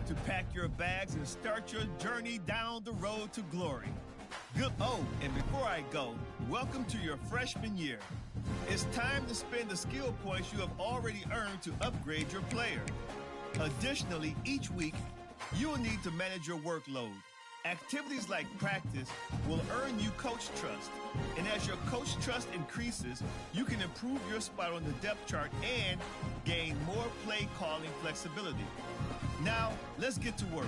to pack your bags and start your journey down the road to glory. And before I go, welcome to your freshman year. It's time to spend the skill points you have already earned to upgrade your player. Additionally, each week, you will need to manage your workload. Activities like practice will earn you coach trust. And as your coach trust increases, you can improve your spot on the depth chart and gain more play calling flexibility. Now, let's get to work.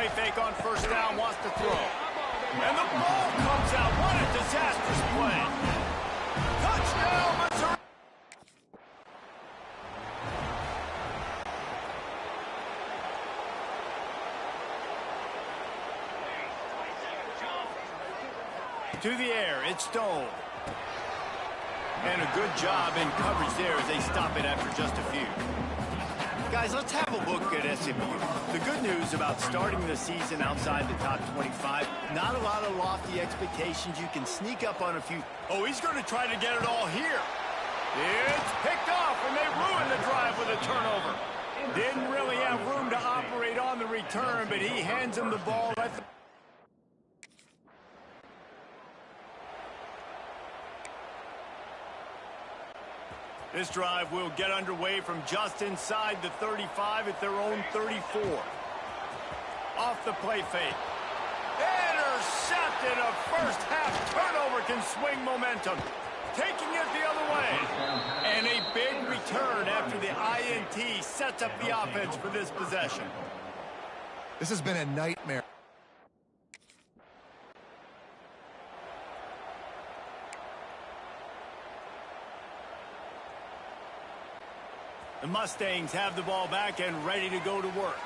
play fake on first down, wants to throw. And the ball comes out. What a disastrous play. Touchdown, Missouri. To the air, it's Stone. And a good job in coverage there as they stop it after just a few. Guys, let's have a look at SMU. The good news about starting the season outside the top 25, not a lot of lofty expectations. You can sneak up on a few. Oh, he's going to try to get it all here. It's picked off, and they ruin the drive with a turnover. Didn't really have room to operate on the return, but he hands him the ball at the... This drive will get underway from just inside the 35 at their own 34. Off the play fake. Intercepted. A first half turnover can swing momentum. Taking it the other way. And a big return after the INT sets up the offense for this possession. This has been a nightmare. The Mustangs have the ball back and ready to go to work.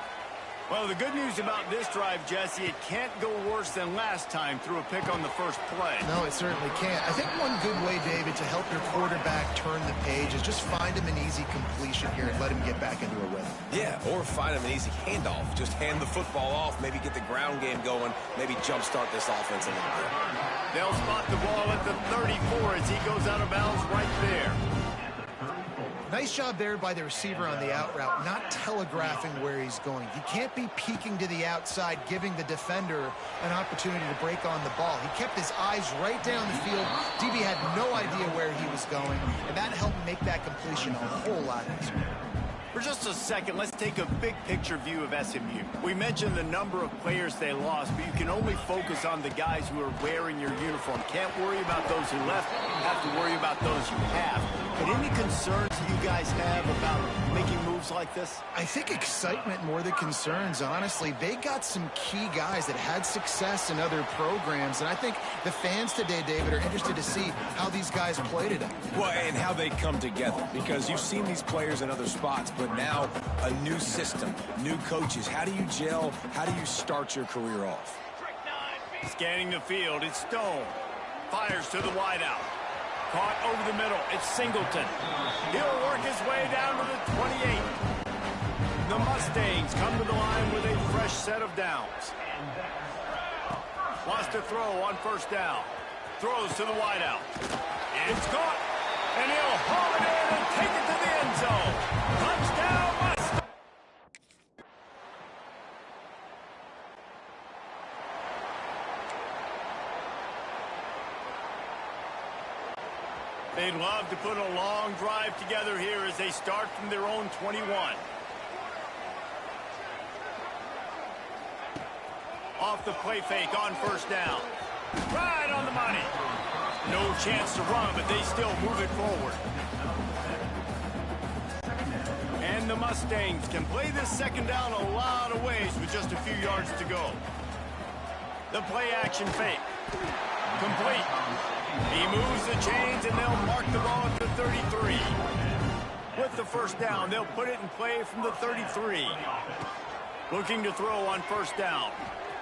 Well, the good news about this drive, Jesse, it can't go worse than last time through a pick on the first play. No, it certainly can't. I think one good way, David, to help your quarterback turn the page is just find him an easy completion here and let him get back into a rhythm. Yeah, or find him an easy handoff. Just hand the football off, maybe get the ground game going, maybe jumpstart this offense a little bit. They'll spot the ball at the 34 as he goes out of bounds right there. Nice job there by the receiver on the out route, not telegraphing where he's going. He can't be peeking to the outside, giving the defender an opportunity to break on the ball. He kept his eyes right down the field. DB had no idea where he was going, and that helped make that completion a whole lot easier. For just a second, let's take a big picture view of SMU. We mentioned the number of players they lost, but you can only focus on the guys who are wearing your uniform. Can't worry about those who left, have to worry about those you have. But any concerns that you guys have about making moves like this? I think excitement more than concerns, honestly. They got some key guys that had success in other programs, and I think the fans today, David, are interested to see how these guys play today. Well, and how they come together, because you've seen these players in other spots, but now a new system, new coaches. How do you gel? How do you start your career off? Scanning the field, it's Stone. Fires to the wideout. Caught over the middle, it's Singleton. He'll work his way down to the 28. The Mustangs come to the line with a fresh set of downs. Wants to throw on first down. Throws to the wideout. It's caught. And he'll haul it in and take it to the end zone. Touchdown, Mustangs! They'd love to put a long drive together here as they start from their own 21. Off the play fake on first down. Right on the money. No chance to run, but they still move it forward. And the Mustangs can play this second down a lot of ways with just a few yards to go. The play action fake. Complete. He moves the chains, and they'll mark the ball at the 33. With the first down, they'll put it in play from the 33. Looking to throw on first down.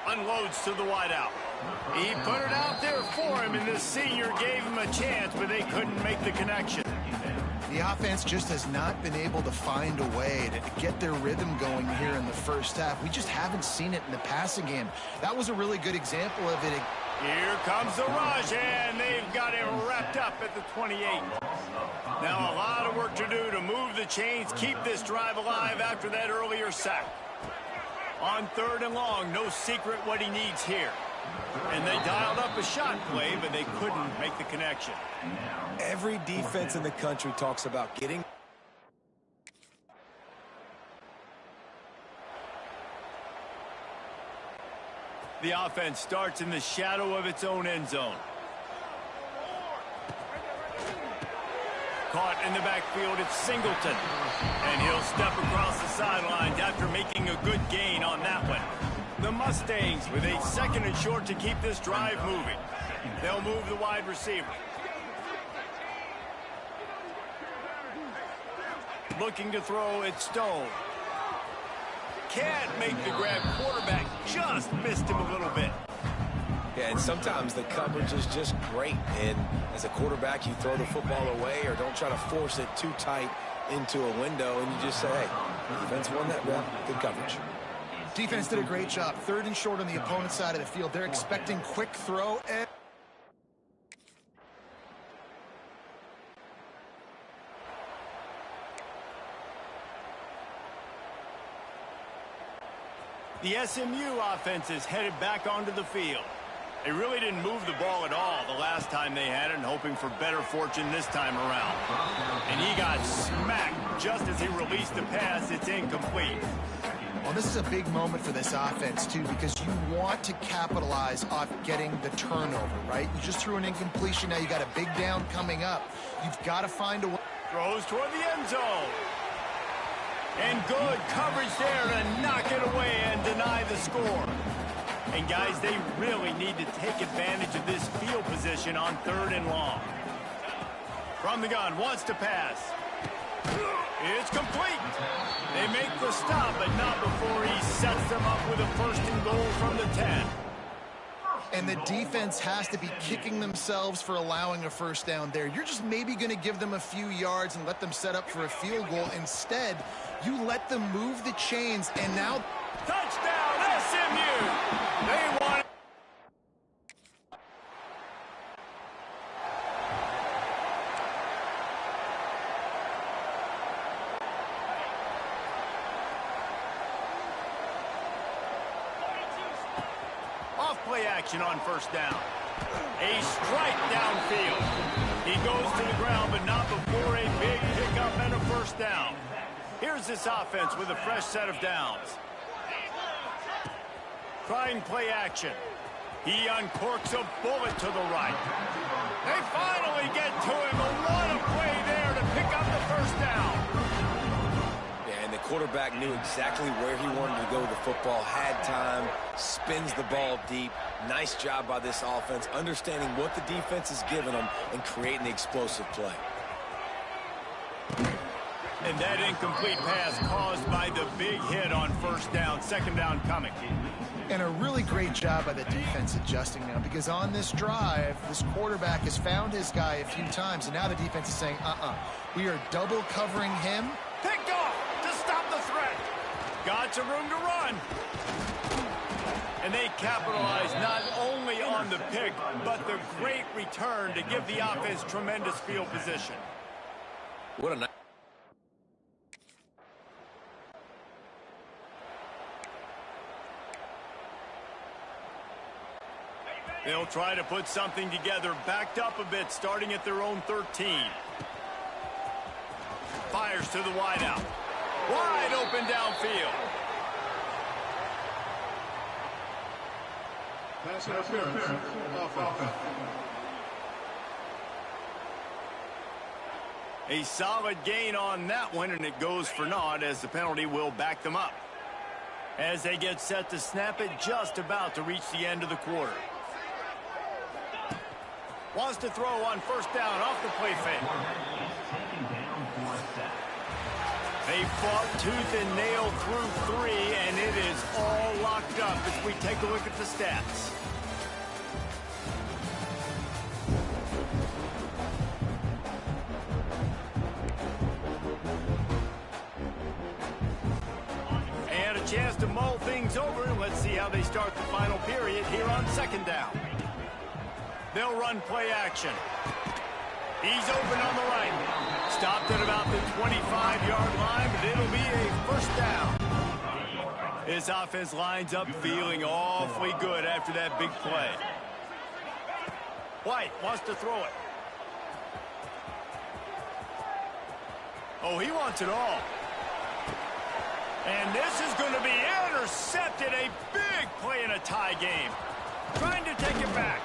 Unloads to the wideout. He put it out there for him, and the senior gave him a chance, but they couldn't make the connection. The offense just has not been able to find a way to get their rhythm going here in the first half. We just haven't seen it in the passing game. That was a really good example of it. Here comes the rush, and they've got him wrapped up at the 28. Now a lot of work to do to move the chains, keep this drive alive after that earlier sack. On third and long, no secret what he needs here. And they dialed up a shot play, but they couldn't make the connection. Every defense in the country talks about getting... The offense starts in the shadow of its own end zone. Caught in the backfield, it's Singleton. And he'll step across the sidelines after making a good gain on that one. The Mustangs with a 2nd and short to keep this drive moving. They'll move the wide receiver. Looking to throw, it's Stone. Can't make the grab. Quarterback just missed him a little bit. Yeah, and sometimes the coverage is just great. And as a quarterback, you throw the football away or don't try to force it too tight into a window, and you just say, hey, defense won that round. Good coverage. Defense did a great job. 3rd and short on the opponent's side of the field. They're expecting quick throw. And the SMU offense is headed back onto the field. They really didn't move the ball at all the last time they had it, and hoping for better fortune this time around. And he got smacked just as he released the pass. It's incomplete. well, this is a big moment for this offense, too, because you want to capitalize off getting the turnover, right? You just threw an incompletion. Now you got a big down coming up. You've got to find a way. Throws toward the end zone. And good coverage there to knock it away and deny the score. And, guys, they really need to take advantage of this field position on 3rd and long. From the gun, wants to pass. It's complete. They make the stop, but not before he sets them up with a 1st and goal from the 10. And the defense has to be kicking themselves for allowing a 1st down there. You're just maybe going to give them a few yards and let them set up for a field goal. Instead, you let them move the chains, and now... Touchdown, SMU! They want it. Off-play action on 1st down. A strike downfield. He goes to the ground, but not before a big pickup and a 1st down. Here's this offense with a fresh set of downs. Trying play action. He uncorks a bullet to the right. They finally get to him. A lot of play there to pick up the 1st down. Yeah, and the quarterback knew exactly where he wanted to go with the football, had time, spins the ball deep. Nice job by this offense, understanding what the defense is giving them and creating the explosive play. And that incomplete pass caused by the big hit on 1st down. 2nd down coming. And a really great job by the defense adjusting now, because on this drive, this quarterback has found his guy a few times, and now the defense is saying, we are double covering him. Picked off to stop the threat. Got some room to run. And they capitalize not only on the pick, but the great return to give the offense tremendous field position. What a nice... They'll try to put something together, backed up a bit, starting at their own 13. Fires to the wideout. Wide open downfield. Pass interference. Offense. A solid gain on that one, and it goes for naught as the penalty will back them up. As they get set to snap it, just about to reach the end of the quarter. Wants to throw on 1st down off the play fake. They fought tooth and nail through 3, and it is all locked up as we take a look at the stats. And a chance to mull things over. Let's see how they start the final period here on 2nd down. They'll run play action. He's open on the right. Stopped at about the 25-yard line, but it'll be a 1st down. His offense lines up feeling awfully good after that big play. White wants to throw it. Oh, he wants it all. And this is going to be intercepted. A big play in a tie game. Trying to take it back.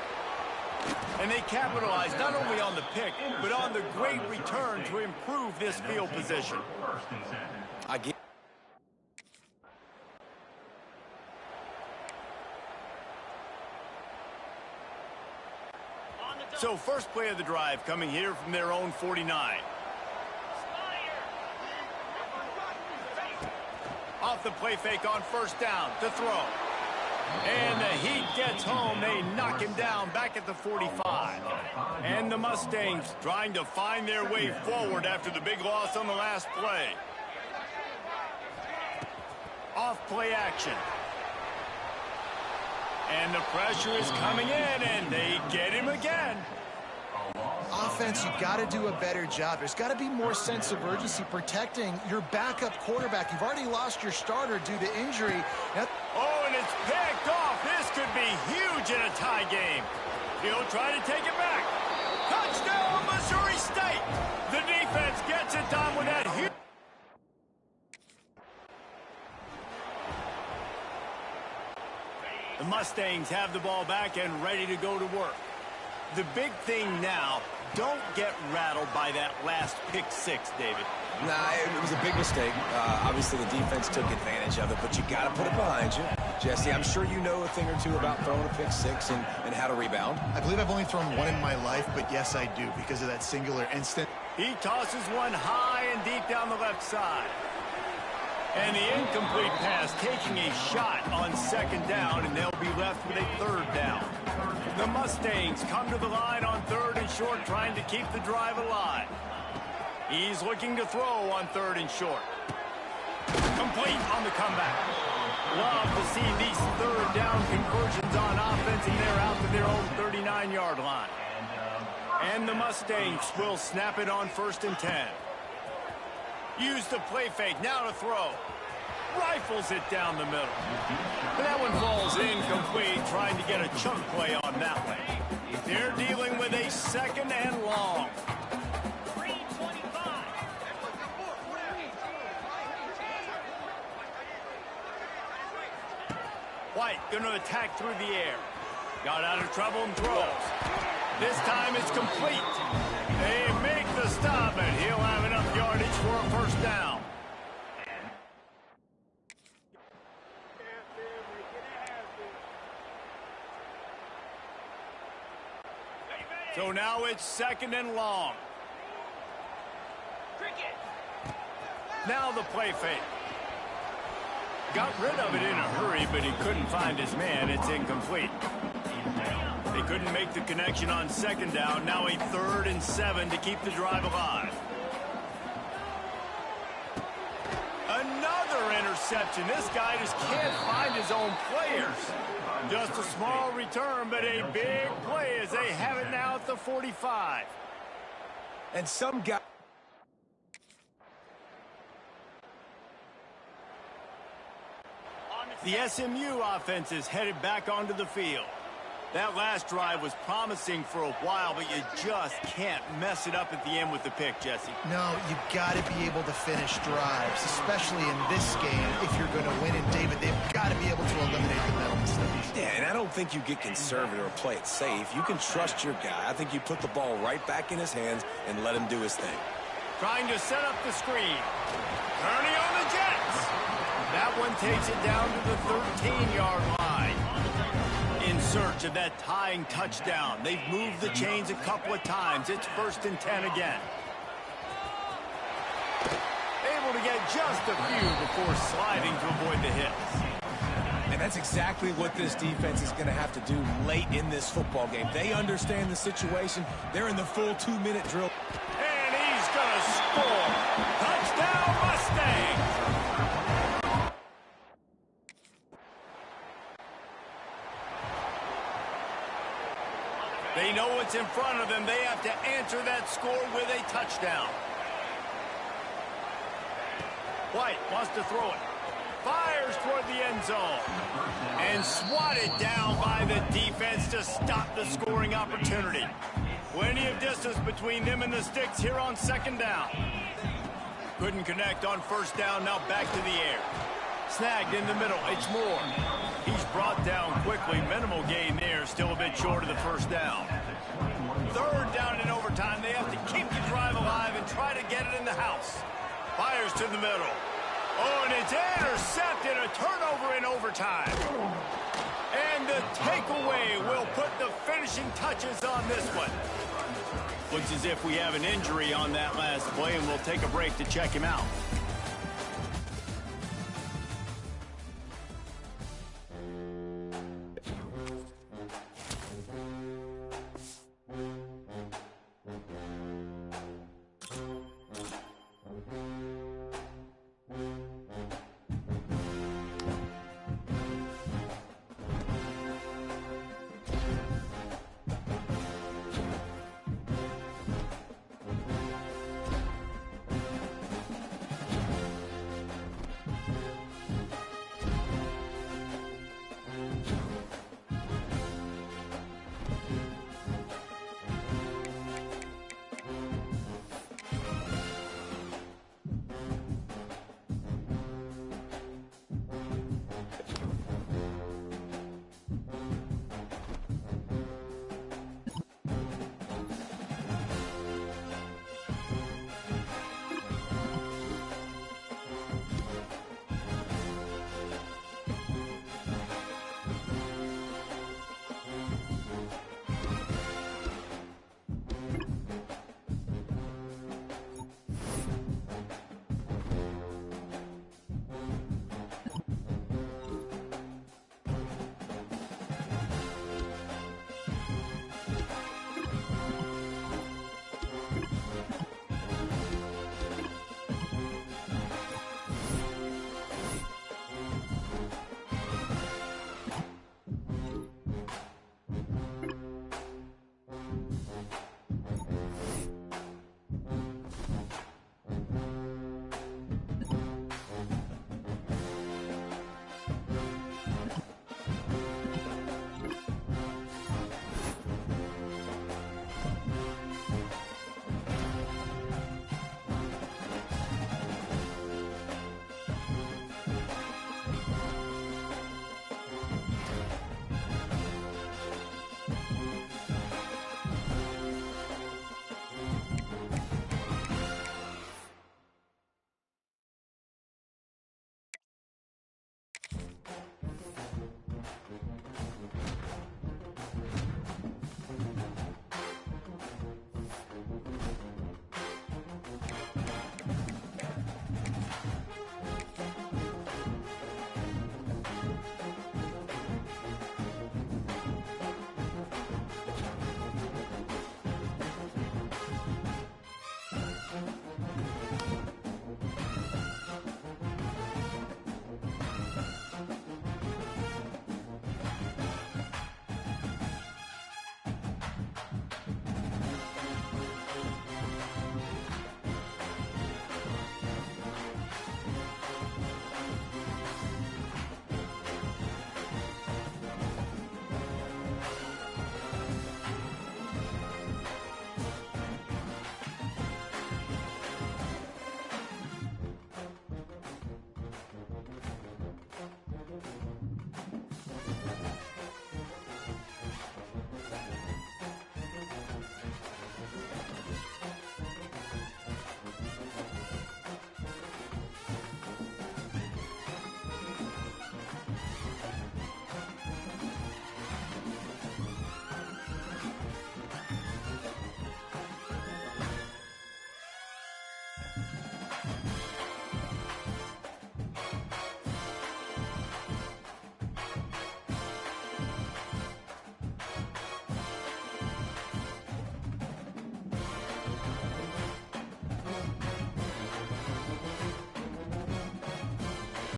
And they capitalize not only on the pick, but on the great return to improve this field position. So first play of the drive coming here from their own 49. Off the play fake on first down to throw. And the heat gets home. They knock him down back at the 45. And the Mustangs trying to find their way forward after the big loss on the last play. Off play action. And the pressure is coming in, and they get him again. Offense, you've got to do a better job. There's got to be more sense of urgency protecting your backup quarterback. You've already lost your starter due to injury. Oh, and it's picked off. This could be huge in a tie game. He'll try to take it back. Touchdown, Missouri State. The defense gets it done with that huge. The Mustangs have the ball back and ready to go to work. The big thing now, don't get rattled by that last pick six, David. Nah, it was a big mistake. Obviously, the defense took advantage of it, but you got to put it behind you. Jesse, I'm sure you know a thing or two about throwing a pick six and how to rebound. I believe I've only thrown one in my life, but yes, I do, because of that singular instant. He tosses one high and deep down the left side. And the incomplete pass taking a shot on second down, and they'll be left with a third down. The Mustangs come to the line on third and short, trying to keep the drive alive. He's looking to throw on third and short. Complete on the comeback. Love to see these third down conversions on offense, and they're out to their own 39-yard line. And the Mustangs will snap it on first and 10. Use the play fake, now to throw. Rifles it down the middle. But that one falls incomplete, trying to get a chunk play on that one. They're dealing with a second and long. White going to attack through the air. Got out of trouble and throws. This time it's complete. They make the stop, and he'll have enough yardage for a first down. So now it's second and long. Now the play fake. Got rid of it in a hurry, but he couldn't find his man. It's incomplete. They couldn't make the connection on second down. Now a 3rd and 7 to keep the drive alive. Another interception. This guy just can't find his own players. Just a small return, but a big play as they have it now at the 45. And some guy... The SMU offense is headed back onto the field. That last drive was promising for a while, but you just can't mess it up at the end with the pick, Jesse. No, you've got to be able to finish drives, especially in this game. If you're going to win it, David, they've got to be able to eliminate the mental mistakes. Yeah, and I don't think you get conservative or play it safe. You can trust your guy. I think you put the ball right back in his hands and let him do his thing. Trying to set up the screen. Turning on the Jets. That one takes it down to the 13-yard line. In search of that tying touchdown. They've moved the chains a couple of times. It's 1st and 10 again. Able to get just a few before sliding to avoid the hits. And that's exactly what this defense is going to have to do late in this football game. They understand the situation. They're in the full 2-minute drill. And he's going to score. Touchdown, Mustangs. They know what's in front of them. They have to answer that score with a touchdown. White wants to throw it. Fires toward the end zone. And swatted down by the defense to stop the scoring opportunity. Plenty of distance between them and the sticks here on second down. Couldn't connect on first down. Now back to the air. Snagged in the middle. It's Moore. He's brought down quickly. Minimal gain there. Still a bit short of the first down. 3rd down in overtime. They have to keep the drive alive and try to get it in the house. Fires to the middle. Oh, and it's intercepted. A turnover in overtime. And the the takeaway will put the finishing touches on this one. Looks as if we have an injury on that last play, and we'll take a break to check him out.